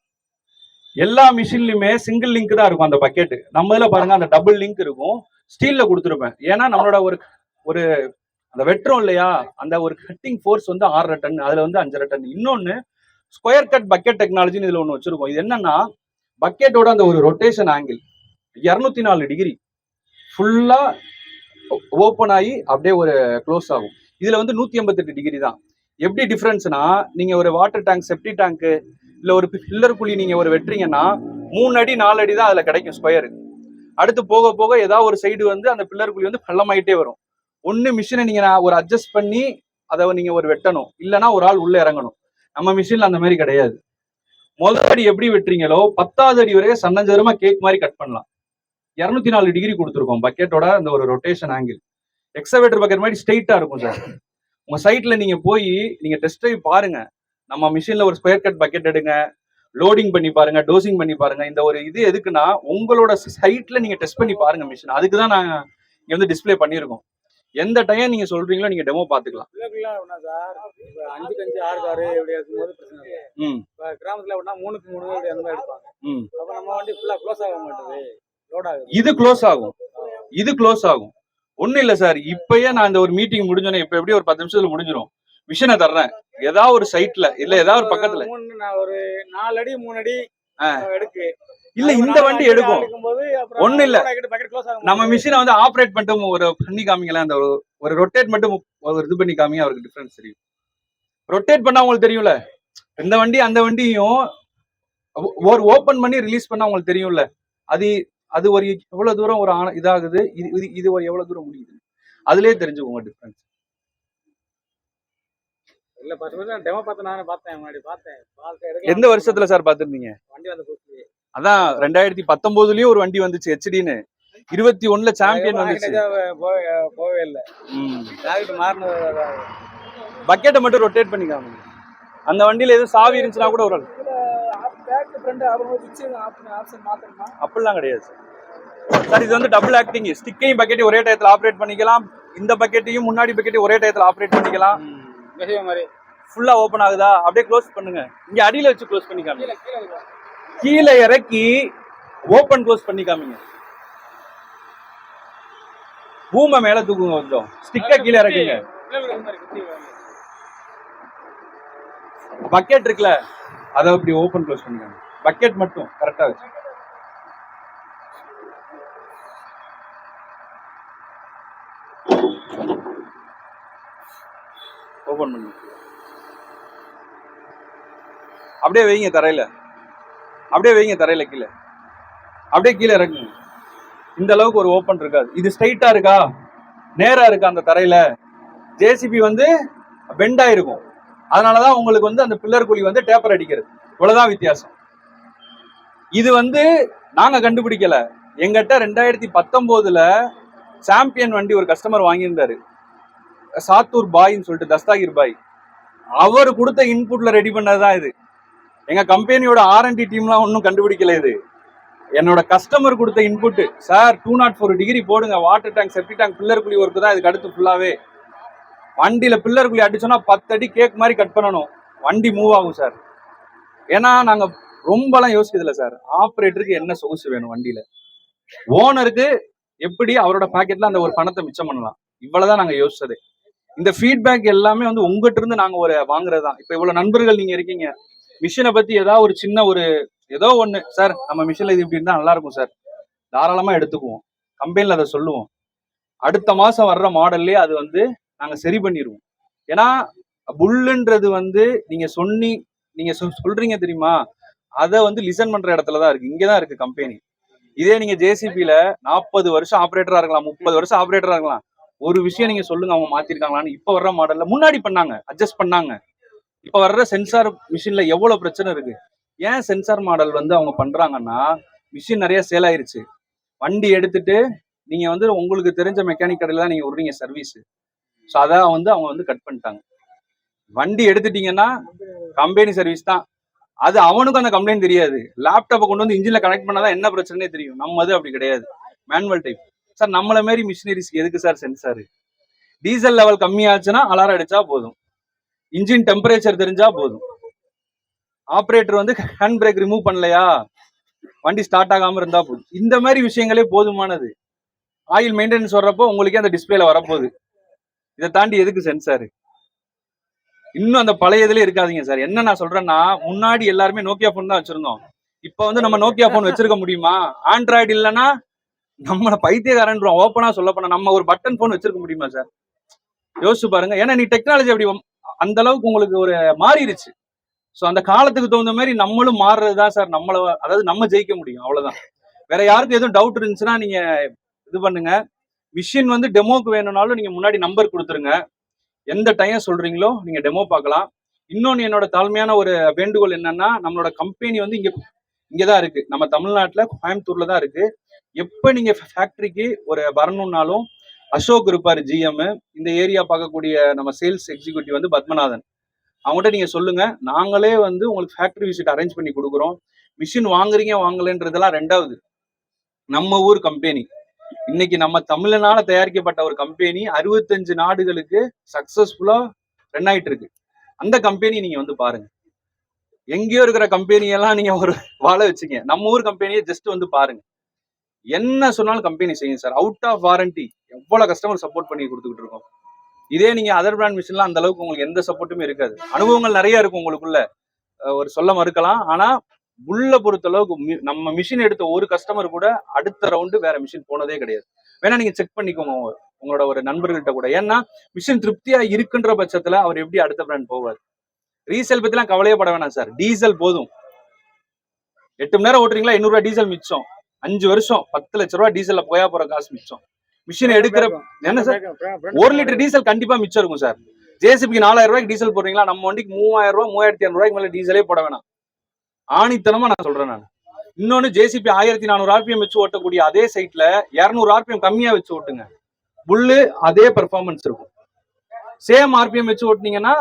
எல்லா மிஷின்லயுமே சிங்கிள் லிங்க் தான் இருக்கும் அந்த பக்கெட். நம்ம இதுல பாருங்க அந்த டபுள் லிங்க் இருக்கும். ஸ்டீல்ல கொடுத்துருப்பேன். ஏன்னா நம்மளோட ஒரு அந்த வெட்டுறோம் இல்லையா, அந்த ஒரு கட்டிங் ஃபோர்ஸ் வந்து 6.5 டன், அதுல வந்து 5.5 டன். இன்னொன்னு ஸ்கொயர் கட் பக்கெட் டெக்னாலஜின்னு இதுல ஒண்ணு வச்சிருக்கோம். இது என்னன்னா, பக்கெட்டோட அந்த ஒரு ரொட்டேஷன் ஆங்கிள் 204 டிகிரி ஃபுல்லா ஓப்பன் ஆகி அப்படியே ஒரு க்ளோஸ் ஆகும். இதுல வந்து 188 டிகிரி தான். எப்படி டிஃபரன்ஸ்னா, நீங்க ஒரு வாட்டர் டேங்க், செப்டி டேங்க், இல்ல ஒரு பில்லர் குழி நீங்க ஒரு வெட்டுறீங்கன்னா 3 அடி 4 அடி தான் அதுல கிடைக்கும் ஸ்கொயர். அடுத்து போக போக ஏதாவது ஒரு சைடு வந்து அந்த பில்லர் குழி வந்து பள்ளமாயிட்டே வரும். ஒன்னு மிஷினை நீங்க ஒரு அட்ஜஸ்ட் பண்ணி அதை நீங்க ஒரு வெட்டணும், இல்லைன்னா ஒரு ஆள் உள்ள இறங்கணும். நம்ம மிஷின்ல அந்த மாதிரி கிடையாது. முதல் அடி எப்படி வெட்டுறீங்களோ 10வது அடி வரைய சன்னஞ்சரமா கேக் மாதிரி கட் பண்ணலாம். 204 டிகிரி கொடுத்துருக்கோம் பக்கெட்டோட அந்த ஒரு ரொட்டேஷன் ஆங்கிள். எக்ஸவேட்டர் பக்கெட் மாதிரி ஸ்ட்ரெயிட்டா இருக்கும் சார். உங்க சைட்ல நீங்க போய் நீங்க டெஸ்ட் ட்ரைவ் பாருங்க. நம்ம மிஷின்ல ஒரு ஸ்கொயர் கட் பக்கெட் எடுங்க, லோடிங் பண்ணி பாருங்க, டோசிங் பண்ணி பாருங்க. இந்த ஒரு இது எதுக்குன்னா, உங்களோட சைட்ல நீங்க டெஸ்ட் பண்ணி பாருங்க மிஷின். அதுக்கு தான் நாங்க இங்க வந்து டிஸ்பிளே பண்ணியிருக்கோம். எந்த டைம் நீங்க சொல்றீங்களோ நீங்க டெமோ பாத்துக்கலாம். சார் 5க்கு 5 6 காரு இப்படி இருக்கும்போது பிரச்சனை இல்லை. கிராமத்துல அப்படின்னா 3க்கு 3 இப்படி அந்த மாதிரி எடுப்பாங்க. அப்ப நம்ம வண்டி ஃபுல்லா க்ளோஸ் ஆக மாட்டேது, லோட் ஆகுது. இது க்ளோஸ் ஆகும், இது க்ளோஸ் ஆகும். ஒண்ணும் இல்ல சார், இப்பயே நான் இந்த ஒரு மீட்டிங் முடிஞ்சோன்னே இப்ப எப்படி ஒரு 10 நிமிஷத்துல முடிஞ்சிடும். மிஷினை தர்றேன், ஏதாவது ஒரு சைட்ல இல்ல ஏதாவது ஒரு பக்கத்துல ஒரு 4 அடி 3 அடி எடுக்கு. இல்ல இந்த வண்டி எடுக்கும். ஒண்ணு இல்ல, நம்ம மிஷினை வந்து ஆப்ரேட் மட்டும் ஒரு பண்ணி காமிங்களேன். அந்த ஒரு ரொட்டேட் மட்டும் ஒரு இது பண்ணி காமிங்க, அவருக்கு டிஃபரன்ஸ் தெரியும். ரொட்டேட் பண்ணா உங்களுக்கு தெரியும்ல, இந்த வண்டி அந்த வண்டியும் ஒரு ஓபன் பண்ணி ரிலீஸ் பண்ணா உங்களுக்கு தெரியும்ல, அது அது ஒரு எவ்வளவு தூரம் ஒரு இதாகுது, இது ஒரு எவ்வளவு தூரம் முடியுது, அதுலயே தெரிஞ்சுக்கோங்க டிஃபரன்ஸ். இல்ல 10 நிமிஷம் டெமோ பார்த்து நானே பார்த்தேன், முன்னாடி பார்த்தேன். எந்த வருஷத்துல சார் பாத்துருந்தீங்க? வண்டி வந்து அதான் 2019லயும் ஒரு வண்டி வந்துச்சு ஹெச்டின்னு, 21ல சாம்பியன் வந்துச்சு. போவே இல்ல, மாறினது. பக்கெட்டை மட்டும் ரொட்டேட் பண்ணிக்காம அந்த வண்டியில எதுவும் சாவி இருந்துச்சுன்னா கூட ஒரு அப்படிலாம் கிடையாது சார். இது வந்து டபுள் ஆக்டிங். ஸ்டிக்கையும் பக்கெட்டையும் ஒரே டயத்துல ஆப்ரேட் பண்ணிக்கலாம். இந்த பக்கெட்டையும் முன்னாடி பக்கெட்டையும் ஒரே டயத்துல ஆப்ரேட் பண்ணிக்கலாம். மாதிரி ஃபுல்லா ஓபன் ஆகுதா, அப்படியே க்ளோஸ் பண்ணுங்க. இங்க அடியில வச்சு க்ளோஸ் பண்ணிக்காம, கீழே இறக்கி ஓபன் க்ளோஸ் பண்ணிக்காமீங்க. பூமை மேல தூக்குங்க, கொஞ்சம் ஸ்டிக்க கீழே இறக்குங்க. பக்கெட் இருக்குல்ல, அதை அப்படி ஓபன் க்ளோஸ் பண்ணிக்காங்க. பக்கெட் மட்டும் கரெக்டா வச்சு ஓபன் பண்ணி அப்படியே வைங்க தரையில, அப்படியே வைங்க தரையில கீழே, அப்படியே கீழே இறக்குங்க. இந்த அளவுக்கு ஒரு ஓபன் இருக்காது. இது ஸ்ட்ரைட்டா இருக்கா, நேரா இருக்கா அந்த தரையில, ஜேசிபி வந்து பெண்டா இருக்கும். அதனாலதான் உங்களுக்கு வந்து அந்த பில்லர் குழி வந்து டேப்பர் அடிக்கிறது. இவ்வளவுதான் வித்தியாசம். இது வந்து நாங்க கண்டுபிடிக்கல. எங்கிட்ட 2019ல சாம்பியன் வண்டி ஒரு கஸ்டமர் வாங்கியிருந்தாரு, சாத்தூர் பாய்ன்னு சொல்லிட்டு, தஸ்தாகிர் பாய். அவர் கொடுத்த இன்புட்ல ரெடி பண்ணதுதான் இது. எங்க கம்பெனியோட R&D டீம்லாம் ஒன்னும் கண்டுபிடிக்கல. இது என்னோட கஸ்டமர் கொடுத்த இன்புட். சார் 204 டிகிரி போடுங்க, வாட்டர் டேங்க், செப்டி டேங்க், பில்லர் குழி ஒர்க்கு தான் இதுக்கு அடுத்து ஃபுல்லாவே. வண்டியில பில்லர் குழி அடிச்சோன்னா 10 அடி கேக் மாதிரி கட் பண்ணணும், வண்டி மூவ் ஆகும் சார். ஏன்னா நாங்க ரொம்பலாம் யோசிக்கிறதுல சார், ஆப்ரேட்டருக்கு என்ன சொகுசு வேணும் வண்டியில, ஓனருக்கு எப்படி அவரோட பாக்கெட்ல அந்த ஒரு பணத்தை மிச்சம் பண்ணலாம், இவ்வளவுதான் நாங்க யோசிச்சது. இந்த ஃபீட்பேக் எல்லாமே வந்து உங்ககிட்ட இருந்து நாங்க ஒரு வாங்குறதுதான். இப்ப இவ்வளவு நண்பர்கள் நீங்க இருக்கீங்க, மிஷினை பத்தி ஏதாவது ஒரு சின்ன ஒரு ஏதோ ஒண்ணு, சார் நம்ம மிஷின்ல இது இப்படி இருந்தா நல்லா இருக்கும் சார், தாராளமா எடுத்துக்குவோம். கம்பெனில அதை சொல்லுவோம். அடுத்த மாசம் வர்ற மாடல்லே அது வந்து நாங்க சரி பண்ணிடுவோம். ஏன்னா புல்லுன்றது வந்து நீங்க நீங்க சொல்றீங்க தெரியுமா, அதை வந்து லிசன் பண்ற இடத்துலதான் இருக்கு, இங்கதான் இருக்கு கம்பெனி. இதே நீங்க ஜேசிபில 40 வருஷம் ஆப்ரேட்டரா இருக்கலாம், 30 வருஷம் ஆப்ரேட்டரா இருக்கலாம், ஒரு விஷயம் நீங்க சொல்லுங்க அவங்க மாத்திருக்காங்களான்னு. இப்ப வர்ற மாடல்ல முன்னாடி பண்ணாங்க, அட்ஜஸ்ட் பண்ணாங்க. இப்ப வர்ற சென்சார் மிஷின்ல எவ்வளவு பிரச்சனை இருக்கு. ஏன் சென்சார் மாடல் வந்து அவங்க பண்றாங்கன்னா, மிஷின் நிறைய சேல் ஆயிருச்சு. வண்டி எடுத்துட்டு நீங்க வந்து உங்களுக்கு தெரிஞ்ச மெக்கானிக் கடையில தான் நீங்க விடுறீங்க சர்வீஸ். ஸோ அதான் வந்து அவங்க வந்து கட் பண்ணிட்டாங்க. வண்டி எடுத்துட்டீங்கன்னா கம்பெனி சர்வீஸ் தான். அது அவனுக்கும் அந்த கம்ப்ளைண்ட் தெரியாது. லேப்டாப்பை கொண்டு வந்து இன்ஜின்ல கனெக்ட் பண்ணாதான் என்ன பிரச்சனையே தெரியும். நம்ம அது அப்படி கிடையாது, மேனுவல் டைப். சார் நம்மள மாதிரி மிஷினரிஸ்க்கு எதுக்கு சார் சென்சார்? டீசல் லெவல் கம்மியாச்சுன்னா அலாரம் அடிச்சா போதும், இன்ஜின் டெம்பரேச்சர் தெரிஞ்சா போதும், ஆப்ரேட்டர் வந்து ஹேண்ட் பிரேக் ரிமூவ் பண்ணலையா, வண்டி ஸ்டார்ட் ஆகாம இருந்தா போதும். இந்த மாதிரி விஷயங்களே போதுமானது. ஆயில் மெயின்டெனன்ஸ் வர்றப்போ உங்களுக்கே அந்த டிஸ்பிளேல வரப்போகுது. இதை தாண்டி எதுக்கு சென்சார்? இன்னும் அந்த பழைய இதுல இருக்காதீங்க சார். என்ன நான் சொல்றேன்னா, முன்னாடி எல்லாருமே நோக்கியா போன் தான் வச்சிருந்தோம். இப்ப வந்து நம்ம நோக்கியா போன் வச்சிருக்க முடியுமா? ஆண்ட்ராய்டு இல்லைன்னா நம்மள பைத்தியக்காரன் ஓப்பனா சொல்ல போனா நம்ம ஒரு பட்டன் போன் வச்சிருக்க முடியுமா சார்? யோசிச்சு பாருங்க. ஏன்னா நீ டெக்னாலஜி அப்படி அந்த அளவுக்கு உங்களுக்கு ஒரு மாறிடுச்சு. ஸோ அந்த காலத்துக்கு தகுந்த மாதிரி நம்மளும் மாறுறதுதான் சார் நம்மள, அதாவது நம்ம ஜெயிக்க முடியும், அவ்வளவுதான். வேற யாருக்கும் எதுவும் டவுட் இருந்துச்சுன்னா நீங்க இது பண்ணுங்க. மிஷின் வந்து டெமோக்கு வேணும்னாலும் நீங்க முன்னாடி நம்பர் கொடுத்துருங்க. எந்த டைம் சொல்றீங்களோ நீங்க டெமோ பார்க்கலாம். இன்னொன்னு என்னோட தாழ்மையான ஒரு வேண்டுகோள் என்னன்னா, நம்மளோட கம்பெனி வந்து இங்கதான் இருக்கு, நம்ம தமிழ்நாட்டுல கோயம்புத்தூர்ல தான் இருக்கு. எப்ப நீங்க ஃபேக்டரிக்கு ஒரு வரணும்னாலும் அசோக் இருப்பாரு ஜிஎம், இந்த ஏரியா பார்க்கக்கூடிய நம்ம சேல்ஸ் எக்ஸிக்யூட்டிவ் வந்து பத்மநாதன், அவங்ககிட்ட நீங்க சொல்லுங்க. நாங்களே வந்து உங்களுக்கு ஃபேக்டரி விசிட் அரேஞ்ச் பண்ணி கொடுக்குறோம். மிஷின் வாங்குறீங்க வாங்கலன்றதெல்லாம் ரெண்டாவது. நம்ம ஊர் கம்பெனி, இன்னைக்கு நம்ம தமிழனால தயாரிக்கப்பட்ட ஒரு கம்பெனி 65 நாடுகளுக்கு சக்சஸ்ஃபுல்லா ரன் ஆயிட்டு இருக்கு. அந்த கம்பெனி நீங்க வந்து பாருங்க. எங்கேயோ இருக்கிற கம்பெனியெல்லாம் நீங்க ஒரு வாழ வச்சுங்க, நம்ம ஊர் கம்பெனியை ஜஸ்ட் வந்து பாருங்க. என்ன சொன்னாலும் கம்பெனி செய்யும் சார். அவுட் ஆஃப் வாரண்டி எவ்வளவு கஸ்டமர் சப்போர்ட் பண்ணி கொடுத்துக்கிட்டு இருக்கோம். இதே நீங்க அதர் பிராண்ட் மிஷின்லாம் அந்த அளவுக்கு உங்களுக்கு எந்த சப்போர்ட்டுமே இருக்காது. அனுபவங்கள் நிறைய இருக்கும் உங்களுக்குள்ள, ஒரு சொல்ல மறுக்கலாம். ஆனா உள்ள பொறுத்த அளவுக்கு நம்ம மிஷின் எடுத்த ஒரு கஸ்டமர் கூட அடுத்த ரவுண்டு வேற மிஷின் போனதே கிடையாது. வேணா நீங்க செக் பண்ணிக்கோங்க உங்களோட ஒரு நண்பர்கள்ட்ட கூட. ஏன்னா மிஷின் திருப்தியா இருக்குன்ற பட்சத்துல அவர் எப்படி அடுத்த பிராண்ட் போவார்? ரீசேல் பத்தி எல்லாம் கவலையே பட வேணாம் சார். டீசல் போதும். 8 மணி நேரம் ஓட்டுறீங்களா, 800 ரூபாய் டீசல் மிச்சம். 5 வருஷம் 10 லட்சம் ரூபாய் டீசல்ல போயா போற காசு மிச்சம். மிஷின் எடுக்கிற என்ன சார், 1 லிட்டர் டீசல் கண்டிப்பா மிச்சம் இருக்கும் சார். ஜேசிபிக்கு 4000 ரூபாய்க்கு டீசல் போடுறீங்களா, நம்ம வண்டிக்கு 3000 ரூபாய் 3200 ரூபாய்க்கு மேல டீசலே போட வேணாம். ஆணித்தனமா நான் சொல்றேன் நான். இன்னொன்னு, ஜேசிபி 1400 ஆர்பிஎம் வச்சு ஓட்டக்கூடிய அதே சைட்ல 200 ஆர்பிஎம் கம்மியா வச்சு ஓட்டுங்க, புல்லு அதே பெர்ஃபார்மன்ஸ் இருக்கும். சேம் ஆர்பிஎம் வச்சு ஓட்டுனீங்கன்னா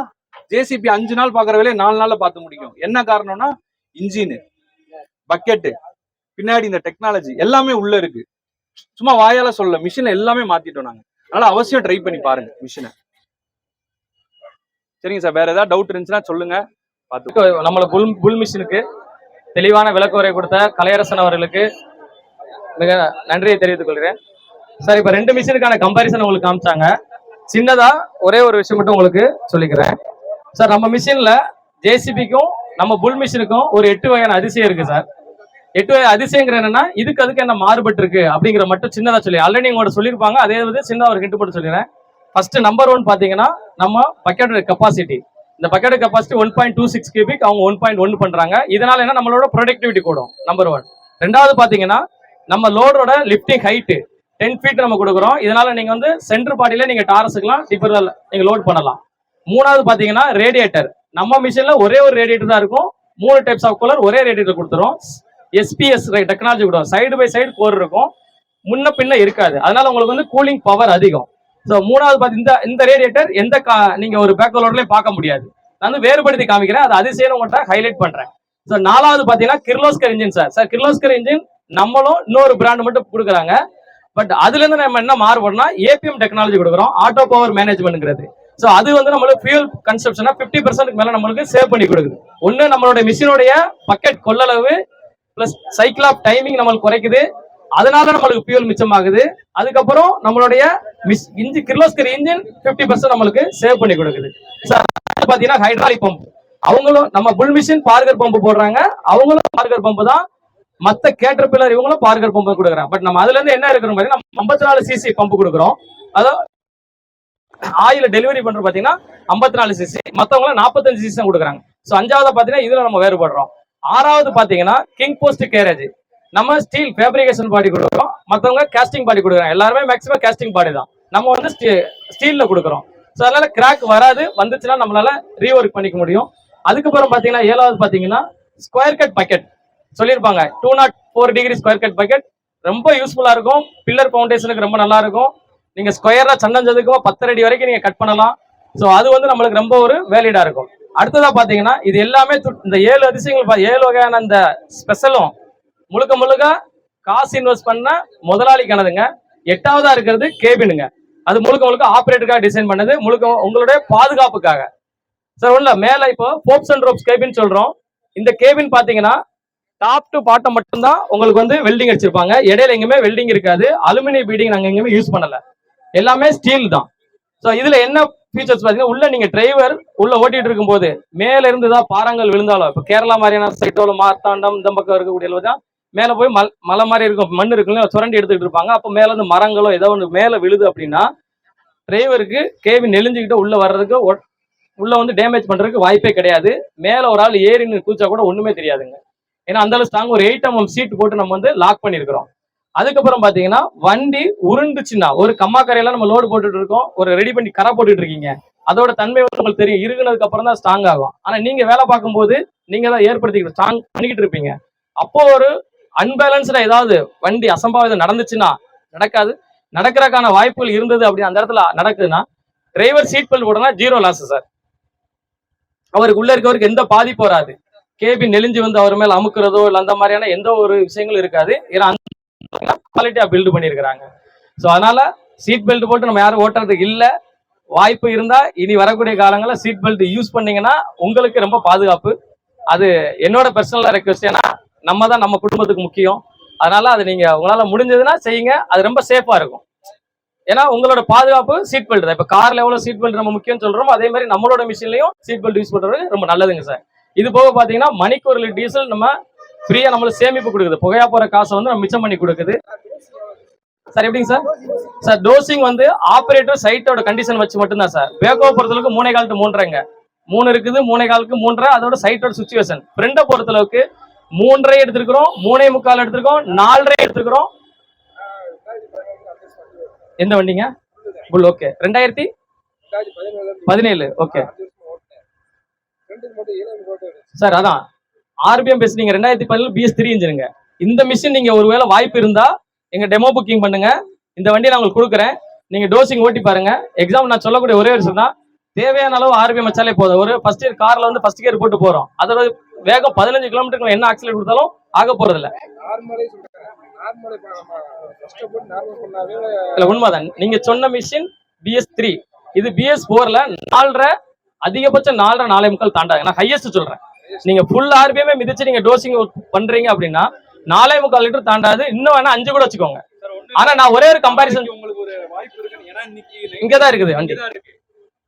ஜேசிபி 5 நாள் பாக்குற வேலையை 4 நாள்ல பார்த்து முடியும். என்ன காரணம்னா, இன்ஜின், பக்கெட்டு, பின்னாடி இந்த டெக்னாலஜி எல்லாமே உள்ள இருக்கு. சும்மா வாயால சொல்ல, மிஷின் எல்லாமே மாத்திட்டோம் நாங்க. அதனால அவசியம் ட்ரை பண்ணி பாருங்க மிஷினை. சரிங்க சார், வேற ஏதாவது டவுட் இருந்துச்சுன்னா சொல்லுங்க. பார்த்து நம்மள புல் மிஷினுக்கு தெளிவான விளக்குரை கொடுத்த கலையரசன் அவர்களுக்கு மிக நன்றியை தெரிவித்துக் கொள்கிறேன். சார், இப்ப 2 மிஷினுக்கான கம்பாரிசன் உங்களுக்கு காமிச்சாங்க. சின்னதா ஒரே ஒரு விஷயம் மட்டும் உங்களுக்கு சொல்லிக்கிறேன் சார். நம்ம மிஷின்ல ஜேசிபிக்கும் நம்ம புல் மிஷினுக்கும் ஒரு 8 வகையான அதிசயம் இருக்கு சார். 8 வகை அதிசயங்கிற என்னன்னா, அதுக்கு என்ன மாறுபட்டு இருக்கு அப்படிங்கிற மட்டும் சின்னதா சொல்லி, ஆல்ரெடி உங்களோட சொல்லியிருப்பாங்க, அதே வந்து சின்னதா ஒரு ஹிண்ட் போட்டு சொல்லிடுறேன். ஃபர்ஸ்ட் நம்பர் 1 பாத்தீங்கன்னா, நம்ம பக்கெட்டோட கெப்பாசிட்டி. இந்த பக்கெட் கெப்பாசிட்டி 1.26 கியூபிக், அவங்க 1.1 பண்றாங்க. இதனால என்ன, நம்மளோட ப்ரொடக்டிவிட்டி கூடும், நம்பர் 1. ரெண்டாவது பாத்தீங்கன்னா, நம்ம லோடோட லிப்டிங் ஹைட் 10 ஃபீட் நம்ம கொடுக்குறோம். இதனால நீங்க வந்து சென்டர் பாடியில நீங்க டாரஸுக்கலாம் டிப்பர் நீங்க லோட் பண்ணலாம். மூணாவது பாத்தீங்கன்னா, ரேடியேட்டர். நம்ம மிஷின்ல ஒரே ஒரு ரேடியேட்டர் தான் இருக்கும். 3 டைப்ஸ் ஆஃப் கூலர் ஒரே ரேடியேட்டர் கொடுத்துரும். SPS டெக்னாலஜி கூட சைடு பை சைடு கோர் இருக்கும், முன்ன பின்ன இருக்காது. அதனால உங்களுக்கு வந்து கூலிங் பவர் அதிகம். ஸோ மூணாவது பார்த்து இந்த ரேடியேட்டர் எந்த நீங்க ஒரு பேக்கோலோட்லயும் பார்க்க முடியாது. நான் வந்து வேறுபடுத்தி காமிக்கிறேன், அது அதிசயம் உங்கள்கிட்ட ஹைலைட் பண்றேன். ஸோ நாலாவது பாத்தீங்கன்னா Kirloskar engine sir. Sir, Kirloskar engine நம்மளும் இன்னொரு பிராண்ட் மட்டும் கொடுக்குறாங்க. பட் அதுல இருந்து நம்ம என்ன மாறுபடனா, ஏபிஎம் டெக்னாலஜி கொடுக்குறோம், ஆட்டோ பவர் மேனேஜ்மெண்ட்ங்கிறது. ஸோ அது வந்து நம்மளுக்கு ஃபியூல் கன்சப்ஷனை 50% மேல நம்மளுக்கு சேவ் பண்ணி கொடுக்குது. ஒன்னு, நம்மளுடைய மிஷினுடைய பக்கெட் கொள்ளளவு பிளஸ் சைக்கிள் ஆஃப் டைமிங் நம்மளுக்கு குறைக்குது, அதனால நம்மளுக்கு ஃபியூல் மிச்சமாகுது. அதுக்கப்புறம் நம்மளுடைய கிர்லோஸ்கர் இன்ஜின் 50% நம்மளுக்கு சேவ் பண்ணி கொடுக்குது. சார், பாத்தீங்கன்னா ஹைட்ராலிக் பம்ப், அவங்களும் நம்ம புல் மிஷின் பார்கர் பம்ப் போடுறாங்க, அவங்களும் பார்கர் பம்ப் தான். மத்த கேட்டர்பில்லர் இவங்களும் பார்கர் பம்ப் கொடுக்குறாங்க. பட் நம்ம அதுல இருந்து என்ன இருக்கிறோம் பாத்தீங்கன்னா, 54 சிசி பம்ப் கொடுக்குறோம். அதாவது ஆயில டெலிவரி பண்ற பாத்தீங்கன்னா 54 சிசி, மத்தவங்க 45 சிசி கொடுக்குறாங்க. ஸோ அஞ்சாவது பாத்தீங்கன்னா இதுல நம்ம வேறுபடுறோம். ஆறாவது பாத்தீங்கன்னா கிங் போஸ்ட் கேரேஜ், நம்ம ஸ்டீல் ஃபேப்ரிகேஷன் பாடி கொடுக்குறோம், மத்தவங்க கேஸ்டிங் பாடி கொடுக்குறாங்க. எல்லாருமே மேக்ஸிமம் கேஸ்டிங் பாடி தான், நம்ம வந்து ஸ்டீல்ல கொடுக்குறோம். ஸோ அதனால கிராக் வராது, வந்துச்சுன்னா நம்மளால ரீஒர்க் பண்ணிக்க முடியும். அதுக்கப்புறம் பாத்தீங்கன்னா ஏழாவது பாத்தீங்கன்னா ஸ்கொயர் கட் பக்கெட் சொல்லியிருப்பாங்க, 204 டிகிரி ஸ்கொயர் கட் பக்கெட் ரொம்ப யூஸ்ஃபுல்லா இருக்கும். பில்லர் ஃபவுண்டேஷனுக்கு ரொம்ப நல்லா இருக்கும். நீங்க ஸ்கொயரா சன்னஞ்சதுக்கும் 10 அடி வரைக்கும் நீங்க கட் பண்ணலாம். ஸோ அது வந்து நம்மளுக்கு ரொம்ப ஒரு வேலிடா இருக்கும். அடுத்ததா பாத்தீங்கன்னா இது எல்லாமே இந்த 7 அதிசயங்கள் 7 வகையான இந்த ஸ்பெஷலும் முழுக்க முழுக்க காசு இன்வெஸ்ட் பண்ண முதலாளிக்கானதுங்க. 8வதா இருக்கிறது கேபினுங்க. அது முழுக்க முழுக்க ஆபரேட்டருக்காக டிசைன் பண்ணது, முழுக்க உங்களுடைய பாதுகாப்புக்காக. சார் ஒண்ணுல மேல இப்போ போப்ஸ் அண்ட் ரோப்ஸ் கேபின் சொல்றோம். இந்த கேபின் பாத்தீங்கன்னா டாப் டு பாட்டம் மட்டும்தான் உங்களுக்கு வந்து வெல்டிங் அடிச்சிருப்பாங்க. இடையில எங்கேயுமே வெல்டிங் இருக்காது. அலுமினியம் பீடிங் நாங்க எங்கேயுமே யூஸ் பண்ணல, எல்லாமே ஸ்டீல் தான். ஸோ இதுல என்ன ஃபீச்சர்ஸ் பாத்தீங்கன்னா, உள்ள நீங்க டிரைவர் உள்ள ஓட்டிட்டு இருக்கும் போது மேல இருந்துதான் பாறாங்கல் விழுந்தாலும், இப்போ கேரளா மாதிரியான சைட்டோல மார்த்தாண்டம் இந்த பக்கம் இருக்கக்கூடிய மேல போய் மலை மாதிரி இருக்கும், மண் இருக்குல்ல, சுரண்டி எடுத்துக்கிட்டு இருப்பாங்க. அப்போ மேல இருந்து மரங்களோ ஏதோ ஒன்று மேல விழுது அப்படின்னா டிரைவருக்கு கேபின் நெளிஞ்சுக்கிட்டு உள்ள வர்றதுக்கு உள்ள வந்து டேமேஜ் பண்றதுக்கு வாய்ப்பே கிடையாது. மேல ஒரு ஆள் ஏறின்னு கூச்சா கூட ஒண்ணுமே தெரியாதுங்க. ஏன்னா அந்த அளவு ஸ்ட்ராங் ஒரு 8mm சீட் போட்டு நம்ம வந்து லாக் பண்ணிருக்கிறோம். அதுக்கப்புறம் பாத்தீங்கன்னா வண்டி உருண்டுச்சுன்னா, ஒரு கம்மாக்கரையில நம்ம லோடு போட்டுட்டு இருக்கோம், ஒரு ரெடி பண்ணி கரை போட்டுட்டு இருக்கீங்க, அதோட தன்மை வந்து உங்களுக்கு தெரியும், இருக்குனதுக்கு அப்புறம் தான் ஸ்ட்ராங் ஆகும். ஆனா நீங்க வேலை பார்க்கும்போது நீங்க தான் ஏற்படுத்திக்கிட்டு ஸ்ட்ராங் பண்ணிக்கிட்டு இருப்பீங்க. அப்போ ஒரு அன்பேலன்ஸ்டா ஏதாவது வண்டி அசம்பாவிதம் நடந்துச்சுன்னா, நடக்காது, நடக்கிறதுக்கான வாய்ப்புகள் இருந்தது அப்படின்னு அந்த இடத்துல நடக்குதுன்னா, டிரைவர் சீட் பெல்ட் போடனா 0 லாஸ் சார். அவருக்கு உள்ள இருக்கவருக்கு எந்த பாதிப்பு வராது. கேபின் நெளிஞ்சு வந்து அவர் மேல அமுக்குறதோ இல்ல அந்த மாதிரியான எந்த ஒரு விஷயங்களும் இருக்காது. ஏன்னா குவாலிட்டியா பில்டு பண்ணிருக்காங்க. ஸோ அதனால சீட் பெல்ட் போட்டு நம்ம யாரும் ஓட்டுறதுக்கு இல்ல. வாய்ப்பு இருந்தா இனி வரக்கூடிய காலங்களில் சீட் பெல்ட் யூஸ் பண்ணீங்கன்னா உங்களுக்கு ரொம்ப பாதுகாப்பு. அது என்னோட பர்சனலா ரெக்வெஸ்ட். ஏன்னா நம்ம தான் நம்ம குடும்பத்துக்கு முக்கியம். அதனால அது நீங்க உங்களால முடிஞ்சதுன்னா செய்யுங்க, அது ரொம்ப சேஃபா இருக்கும். ஏன்னா உங்களோட பாதுகாப்பு சீட் பெல்ட் தான். இப்ப கார்ல எவ்வளவு சீட் பெல்ட் நம்ம முக்கியம் சொல்றோமோ, அதே மாதிரி நம்மளோட மிஷின்லயும் சீட் பெல்ட் யூஸ் பண்றது ரொம்ப நல்லதுங்க சார். இது போக பாத்தீங்கன்னா மணிக்கு 1 லிட்டர் டீசல் நம்ம ஃப்ரீயா நம்மளுக்கு சேமிப்பு கொடுக்குது. புகையா போற காசை வந்து நம்ம மிச்சம் பண்ணி கொடுக்குது சார். எப்படிங்க சார்? சார் டோசிங் வந்து ஆபரேட்டர் சைட்டோட கண்டிஷன் வச்சு மட்டும்தான் சார். பேக்கோ பொறுத்தளவுக்கு 3.25 to 3.5 3 இருக்குது, 3.25 to 3.5 அதோட சைட்டோட சுச்சுவேஷன். ஃப்ரெண்டை பொறுத்தளவுக்கு 3.5 எடுத்திருக்கிறோம், 3.25 எடுத்திருக்கோம், 4.5 எடுத்திருக்கிறோம். எந்த வண்டிங்க? புல். ஓகே, 2017. ஓகே சார், அதான் ஆர்பிஎம் பேஸ். நீங்க 2017 BS3 இன்ஜினுங்க. இந்த மிஷின் நீங்க ஒருவேளை வாய்ப்பு இருந்தா எங்க டெமோ புக்கிங் பண்ணுங்க, இந்த வண்டியை நான் உங்களுக்கு கொடுக்குறேன், நீங்க டோசிங் ஓட்டி பாருங்க. எக்ஸாம் நான் சொல்லக்கூடிய ஒரே விஷயம் தான், தேவையான அளவு ஆர்பிஎம் வச்சாலே போதும். ஒரு ஃபர்ஸ்ட் இயர் கார்ல வந்து ஃபர்ஸ்ட் கியர் போட்டு போறோம், அதோட வேகம் 15 கிலோமீட்டருக்கு என்ன ஆக்சிலேட் கொடுத்தாலும் ஆக போறது இல்ல. உண்மைதான், நீங்க சொன்ன மிஷின் BS3, இது BS4ல 4.5, அதிகபட்சம் 4.5 4.25 தாண்டாது. நான் ஹையஸ்ட் சொல்றேன். நீங்க ஃபுல் ஆர்பிஎம் மிதிச்சு நீங்க டோசிங் பண்றீங்க அப்படின்னா 4.25 லிட்டர் தாண்டாது. இன்னும் வேணா 5 கூட வச்சுக்கோங்க. ஆனா நான் ஒரே ஒரு கம்பாரிசன், உங்களுக்கு ஒரு வாய்ப்பு இருக்கு. ஏன்னா இன்னைக்கு இங்கதான் இருக்குது வண்டி.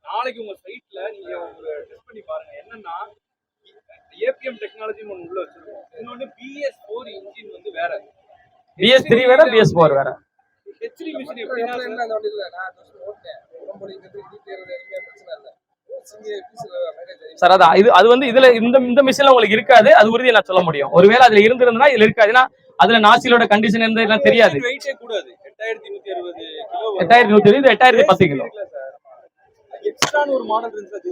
நாளைக்கு உங்க சைட்ல நீங்க டெஸ்ட் பண்ணி பாருங்க. என்னன்னா ஏபிஎம் டெக்னாலஜி ஒன்னு உள்ள வச்சிருக்கோம். இன்னொன்னு BS4 இன்ஜின் வந்து வேற, BS3 வேற, BS4 வேற. ஹெச்டி மிஷின் எப்படின்னா அந்த வண்டியில நான் ஓட்டேன், ரொம்ப பிரச்சனை இல்ல சார். அதான் அது வந்து இதுல இந்த மிஷின்ல உங்களுக்கு இருக்காது, அது உறுதியை நான் சொல்ல முடியும். ஒருவேளை அதுல இருந்திருந்தா இதுல இருக்காது. ஏன்னா அதுல நாசிலோட கண்டிஷன் இருந்தா தெரியாது. 8120 8010 கிலோ எக்ஸ்ட்ரான ஒரு மாடல் இருந்துச்சு,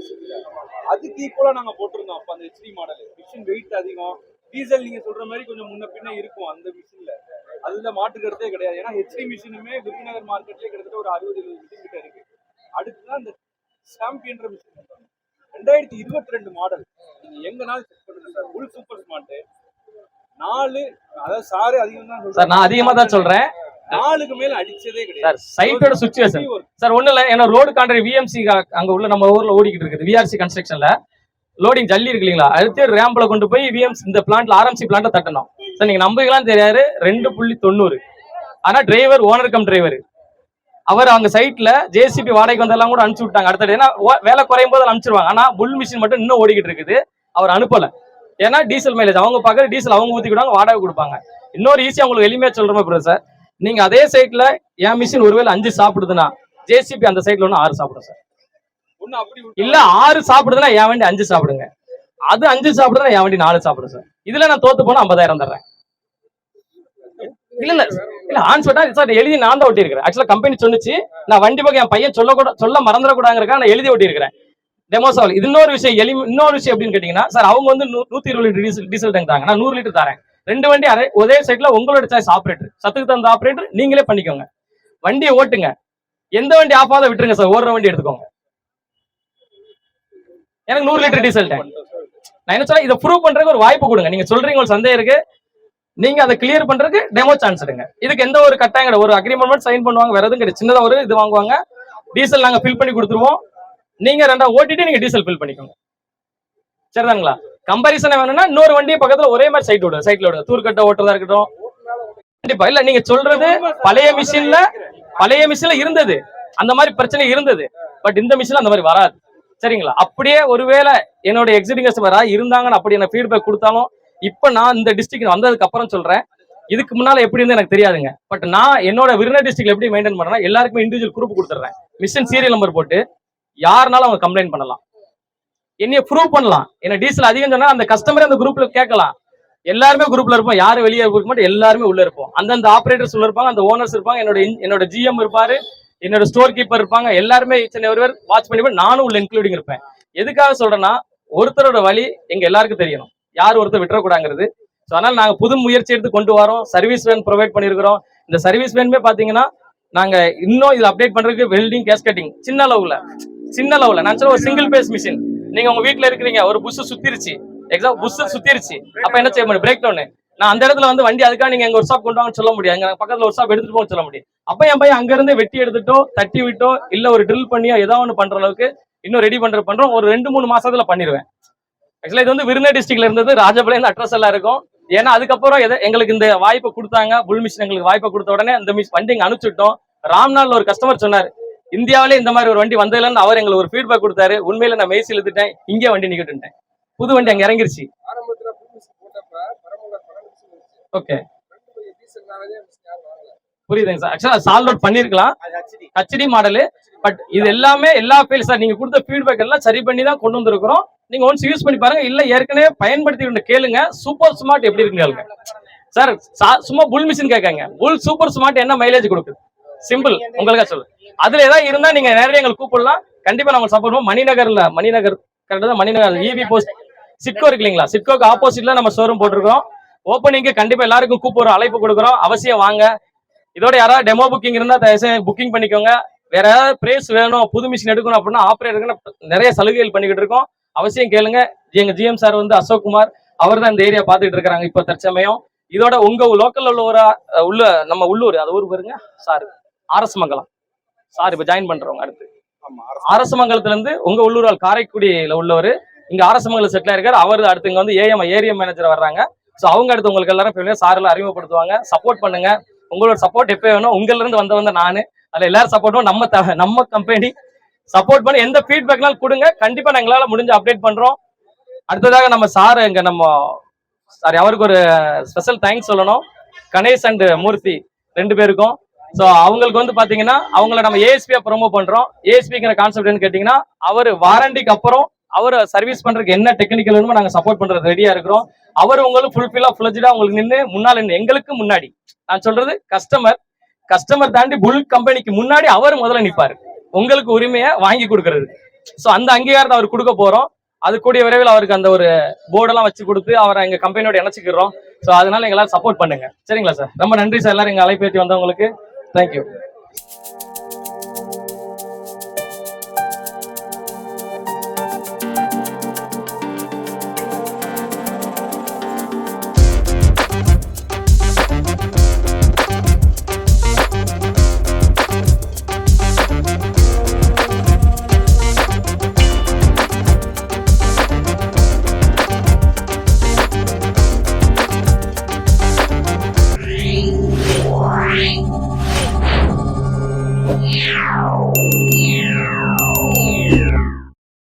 அதுக்கு ஈக்குவலா நாங்க போட்டிருந்தோம். அப்ப அந்த ஹெச்டி மாடல் மிஷின் வெயிட் அதிகம், டீசல் நீங்க சொல்ற மாதிரி கொஞ்சம் முன்ன பின்ன இருக்கும் அந்த மிஷின்ல. அதுல மாட்டுக்கிறதே கிடையாது. ஏன்னா ஹெச்டி மிஷினுமே விருதுநகர் மார்க்கெட்லயே கிட்டத்தட்ட ஒரு 60-70 மிஷின் கிட்ட இருக்கு. அடுத்துதான் இந்த சாம்பியன்ற மிஷின் 2022 மாடல். நீங்க எங்கனாலும் செக் பண்ணுங்க சார். ஃபுல் சூப்பர் ஸ்மார்ட் 4, அதாவது சாரு அதிகம் தான் சொல்றேன் சார், நான் அதிகமா தான் சொல்றேன். 4க்கு மேல அடிச்சதே கிடையாது சார். சைட்டோட சிச்சுவேஷன் சார் ஒண்ணு இல்ல. ஏன்னா ரோடு கான்ட்ராக்ட் VMC அங்க உள்ள நம்ம ஊர்ல ஓடிக்கிட்டு இருக்குது. VRC கன்ஸ்ட்ரக்ஷன்ல லோடிங் ஜல்லி இருக்கு இல்லீங்களா, அடுத்து ரேம்ப்ல கொண்டு போய் VMC இந்த பிளான்ட்ல RMC பிளான்ட் தட்டணும் சார். நீங்க நம்புகலாம் தெரியாது, 2.90. ஆனா டிரைவர் ஓனர் கம் டிரைவர் அவர் அவங்க சைட்ல JCB வாடகைக்கு வந்தெல்லாம் கூட அனுப்பிச்சு விட்டாங்க அடுத்தது. ஏன்னா வேலை குறையும் போது அனுப்பிச்சிருவாங்க. ஆனா புல் மிஷின் மட்டும் இன்னும் ஓடிக்கிட்டு இருக்குது, அவர் அனுப்பல. ஏன்னா டீசல் மைலேஜ் அவங்க பாக்குற, டீசல் அவங்க ஊத்திக்கிடுவாங்க, வாடகை கொடுப்பாங்க. இன்னொரு ஈஸியா உங்களுக்கு எளிமையா சொல்றோம் சார். நீங்க அதே சைட்ல என் மிஷின் ஒருவேளை 5 சாப்பிடுதுன்னா JCB அந்த சைட்ல ஒண்ணு 6 சாப்பிடும் சார். இல்ல 6 சாப்பிடுதுன்னா என் வண்டி 5 சாப்பிடுங்க, அது 5 சாப்பிடுதுன்னா என் வண்டி 4 சாப்பிடும் சார். இதுல நான் தோத்து போனா 50,000 தர்றேன். இல்ல ஆன் சொன்னா சார் எழுதி நான் தான் ஒட்டி இருக்கிறேன். ஆக்சுவலா கம்பெனி சொன்னிச்சு, நான் வண்டி பக்கம் என் பையன் சொல்ல மறந்துடக்கூடாதுங்க, நான் எழுதி ஒட்டி இருக்கிறேன். டெமோசாவல். இது இன்னொரு விஷயம், இன்னொரு விஷயம் எப்படின்னு கேட்டீங்கன்னா சார், அவங்க வந்து 120 லிட்டர் டீசல் டேங்க் தாங்க, நான் 100 லிட்டர் தரேன். 2 வண்டி ஒரே சைட்ல உங்களோட சாய்ஸ். ஆப்ரேட்டர் சத்துக்கு தகுந்த ஆப்ரேட்டர் நீங்களே பண்ணிக்கோங்க, வண்டியை ஓட்டுங்க. எந்த வண்டி ஆஃப் ஆகாத விட்டுருங்க சார், ஓடுற வண்டி எடுத்துக்கோங்க. எனக்கு 100 லிட்டர் டீசல் டேங்க். நான் என்ன சொல்ல, இதை ப்ரூவ் பண்றதுக்கு ஒரு வாய்ப்பு கொடுங்க. நீங்க சொல்றீங்க ஒரு சந்தேகம் இருக்கு, நீங்க அதை கிளியர் பண்றதுக்கு டெமோ சான்ஸ் எடுங்க. இதுக்கு எந்த ஒரு கட்டாயம் கிடையாது. ஒரு அக்ரிமெண்ட் சைன் பண்ணுவாங்க, வேற எதுவும் கிடையாது. சின்னதா ஒரு இது வாங்குவாங்க, டீசல் நாங்க ஃபில் பண்ணி கொடுத்துருவோம். நீங்க ரெண்டா ஓட்டிட்டு நீங்க டீசல் ஃபில் பண்ணிக்கோங்க. சரிதாங்களா? கம்பாரிசன் வேணும்னா இன்னொரு வண்டியை பக்கத்துல ஒரே மாதிரி சைட்ல விடுங்க. தூர்கட்ட ஓட்டுறதா இருக்கட்டும். கண்டிப்பா இல்ல, நீங்க சொல்றது பழைய மிஷின்ல இருந்தது, அந்த மாதிரி பிரச்சனை இருந்தது. பட் இந்த மிஷின்ல அந்த மாதிரி வராது. சரிங்களா? அப்படியே ஒருவேளை என்னோட எக்ஸிட்டிங் கஸ்டமரா இருந்தாங்கன்னு அப்படி என்ன ஃபீட்பேக் கொடுத்தாலும், இப்ப நான் இந்த டிஸ்ட்ரிக்ட் வந்ததுக்கு அப்புறம் சொல்றேன், இதுக்கு முன்னால எப்படி இருந்து எனக்கு தெரியாதுங்க. பட் நான் என்னோட விருதுநகர் டிஸ்ட்ரிக்ட்ல எப்படி மெயின்டைன் பண்றேன்னா, எல்லாருக்குமே இண்டிவிஜுவல் குரூப் கொடுத்துறேன். மிஷின் சீரியல் நம்பர் போட்டு யாருனாலும் அவங்க கம்ப்ளைண்ட் பண்ணலாம், என்னைய ப்ரூவ் பண்ணலாம். என்ன டீசல் அதிகம் சொன்னா அந்த கஸ்டமர் அந்த குரூப்ல கேட்கலாம். எல்லாருமே குரூப்ல இருப்போம், யாரும் வெளியே இருக்க மாட்டோம், எல்லாருமே உள்ள இருப்போம். அந்தந்த ஆபரேட்டர்ஸ் உள்ள இருப்பாங்க, அந்த ஓனர்ஸ் இருப்பாங்க, என்னோட ஜிஎம் இருப்பாரு, என்னோட ஸ்டோர் கீப்பர் இருப்பாங்க. எல்லாருமே ஒருவர் வாட்ச் பண்ணி நானும் உள்ள இன்க்ளூடிங் இருப்பேன். எதுக்காக சொல்றேன்னா, ஒருத்தரோட வழி எங்க எல்லாருக்கும் தெரியணும், யார் ஒருத்தர் விட்டுறக்கூடாங்கிறது. ஸோ அதனால நாங்க புது முயற்சி எடுத்து கொண்டு வரோம். சர்வீஸ் வேன் ப்ரொவைட் பண்ணிருக்கிறோம். இந்த சர்வீஸ் வேனுமே பாத்தீங்கன்னா நாங்க இன்னும் இது அப்டேட் பண்றதுக்கு வெல்டிங், கேஸ்கட்டிங் சின்ன அளவுல நான் சொல்ல ஒரு சிங்கிள் பேஸ் மிஷின். நீங்க உங்க வீட்டுல இருக்கிறீங்க, ஒரு புஷ் சுத்திருச்சு, சுத்திருச்சு, அப்ப என்ன செய்ய முடியும்? Breakdown. நான் அந்த இடத்துல வந்து வண்டி அதுக்காக நீங்க எங்க ஒரு ஷாப் கொண்டு வாங்கன்னு சொல்ல முடியாது, எங்க பக்கத்துல ஒரு ஷாப் எடுத்துட்டு போன்னு சொல்ல முடியும். அப்ப என் பையன் அங்க இருந்து வெட்டி எடுத்துட்டோ, தட்டி விட்டோ, இல்ல ஒரு ட்ரில் பண்ணியோ ஏதாவது ஒன்று பண்ற அளவுக்கு இன்னும் ரெடி பண்றோம். ஒரு 2-3 மாசத்துல பண்ணிடுவேன். ஆக்சுவலா இது வந்து விருதுநகர் டிஸ்ட்ரிக்ட்ல இருந்தது, ராஜபாளையம் அட்ரஸ் எல்லாம் இருக்கும். ஏன்னா அதுக்கப்புறம் எங்களுக்கு இந்த வாய்ப்பை கொடுத்தாங்க, புல் மிஷின் எங்களுக்கு வாய்ப்பை கொடுத்த உடனே இந்த வண்டி இங்க அனுப்பிச்சுட்டோம். ராம்நாள்ல ஒரு கஸ்டமர் சொன்னார், இந்தியாவிலே இந்த மாதிரி ஒரு வண்டி வந்ததுலன்னு அவர் எங்களுக்கு ஒரு ஃபீட்பேக் கொடுத்தாரு. உண்மையில நான் மெய்சி இழுத்துட்டேன், இங்கே வண்டி நிக்கட்டுட்டேன். புது வண்டி அங்க இறங்கிருச்சு. ஓகே, புரியுதுங்க சார். ஆக்சுவலா சால்வ் அவுட் பண்ணிருக்கலாம், ஹெச்டி மாடலு. பட் இது எல்லாமே எல்லா ஃபீல் சார், நீங்க கொடுத்த ஃபீட்பேக் எல்லாம் சரி பண்ணி தான் கொண்டு வந்திருக்கிறோம். நீங்க ஒன்ஸ் யூஸ் பண்ணி பாருங்க, இல்ல ஏற்கனவே பயன்படுத்தி கேளுங்க. சூப்பர் ஸ்மார்ட் எப்படி இருக்குங்க சார்? சும்மா புல் மிஷின் கேட்காங்க, புல் சூப்பர் ஸ்மார்ட் என்ன மைலேஜ் கொடுக்குது? சிம்பிள், உங்களுக்கா சொல்லு. அதுல ஏதாவது இருந்தா நீங்க நேரடியாக எங்களுக்கு கூப்பிடலாம், கண்டிப்பா நான் சப்போர்ட் பண்ணுவோம். மணிநகர் கரெக்டா, மணிநகர் இவி போஸ்ட் சிட்கோ இருக்கு இல்லைங்களா? சிட்கோக்கு ஆப்போசிட்ல நம்ம ஷோரூம் போட்டிருக்கோம். ஓப்பனிங்க்கு கண்டிப்பா எல்லாருக்கும் கூப்பிடுறோம், அழைப்பு கொடுக்குறோம், அவசியம் வாங்க. இதோட யாராவது டெமோ புக்கிங் இருந்தா புக்கிங் பண்ணிக்கோங்க. வேற ஏதாவது பிரைஸ் வேணும், புது மிஷின் எடுக்கணும் அப்படின்னா ஆப்ரேட்டருக்கு நிறைய சலுகைகள் பண்ணிக்கிட்டு இருக்கோம். அவசியம் கேளுங்க. எங்க ஜிஎம் சார் வந்து அசோக் குமார், அவர் தான் இந்த ஏரியா பாத்துட்டு இருக்காங்க இப்ப தற்சமயம். இதோட உங்க லோக்கல்ல உள்ள நம்ம உள்ளூர், அது ஊர் பாருங்க சார், ஆர்எஸ் மங்கலம் சார் இப்ப ஜாயின் பண்றவங்க. அடுத்து ஆர்எஸ் மங்கலத்துல இருந்து உங்க உள்ளூர் காரைக்குடியில உள்ளவர், இங்க ஆர்எஸ் மங்கலம் செட்டில் இருக்காரு. அவர் அடுத்து இங்க வந்து ஏரியா மேனேஜர் வர்றாங்க. ஸோ அவங்க அடுத்து உங்களுக்கு எல்லாரும் சார் எல்லாம் அறிமுகப்படுத்துவாங்க. சப்போர்ட் பண்ணுங்க. உங்களோட சப்போர்ட் எப்போ வேணும், உங்கள்ல இருந்து வந்த நானு, அதுல எல்லாரும் சப்போர்ட்டும் நம்ம கம்பெனி சப்போர்ட் பண்ணி எந்த ஃபீட்பேக்னாலும் கொடுங்க. கண்டிப்பா நான் எங்களால முடிஞ்ச அப்டேட் பண்றோம். அடுத்ததாக நம்ம சார் அவருக்கு ஒரு ஸ்பெஷல் தேங்க்ஸ் சொல்லணும். கணேஷ் அண்ட் மூர்த்தி 2 பேருக்கும். ஸோ அவங்களுக்கு வந்து பாத்தீங்கன்னா அவங்கள நம்ம ஏஎஸ்பியா ப்ரொமோட் பண்றோம். ஏஎஸ்பிங்கிற கான்செப்ட் கேட்டீங்கன்னா, அவர் வாரண்டிக்கு அப்புறம் அவர் சர்வீஸ் பண்றதுக்கு என்ன டெக்னிக்கல் வேணுமோ நாங்க சப்போர்ட் பண்றது ரெடியா இருக்கிறோம். அவர் உங்களுக்கு ஃபுல்ஃபில்லா உங்களுக்கு நின்று முன்னாள் எங்களுக்கு முன்னாடி, நான் சொல்றது கஸ்டமர் தாண்டி புல் கம்பெனிக்கு முன்னாடி அவர் முதல்ல நிற்பாரு, உங்களுக்கு உரிமையை வாங்கி கொடுக்கறது. ஸோ அந்த அங்கீகாரத்தை அவர் கொடுக்க போறோம். அது கூடிய விரைவில் அவருக்கு அந்த ஒரு போர்டெல்லாம் வச்சு கொடுத்து அவரை எங்க கம்பெனியோட இணைச்சிக்கிறோம். ஸோ அதனால எங்களால் சப்போர்ட் பண்ணுங்க. சரிங்களா சார்? ரொம்ப நன்றி சார், எல்லாரும் எங்க அழைப்பேற்றி வந்தவங்களுக்கு. தேங்க்யூ.